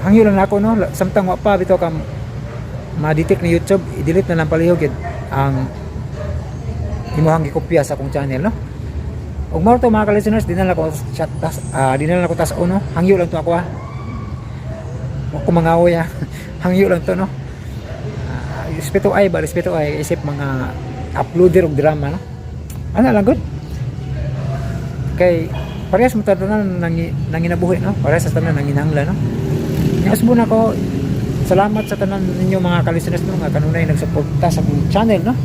hangyo lang ako, no? Samtang wa pa bitaw ka ma-detect ni YouTube, i-delete na lang palihog yun ang imuhang gikopya sa akong channel, no? Ug mao to mga ka-listeners, dinala ko chat dinala ko tas no? Hangyo lang to ako, ha? Ako mangawoy, ha? Hangyo lang to, no? Respeto ay isip mga uploader og drama, no? Ano lang good? Kay parehas mo tanan nanginabuhi, no? Parehas sa tanan nanginangla, no? Niasbo na ko, salamat sa tanan ninyo mga ka-listeners, no? Nga kanunay nagsuporta sa akong channel, no?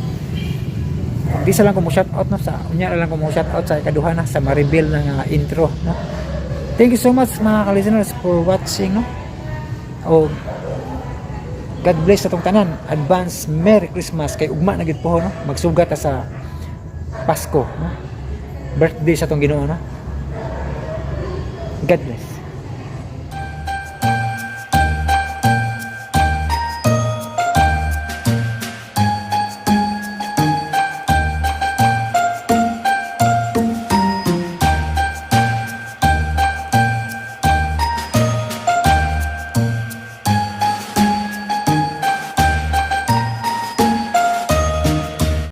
Di sa lang ko mo shout out, no? Sa unya lang ko mo shout out sa ikaduha na sa ma-reveal na nga intro, no? Thank you so much mga ka-listeners for watching, no? O God bless sa tong tanan. Advance Merry Christmas kay ugma na gid po, no? Magsugat ta sa Pasko, no? Birthday sa tong Ginoo, no? God bless.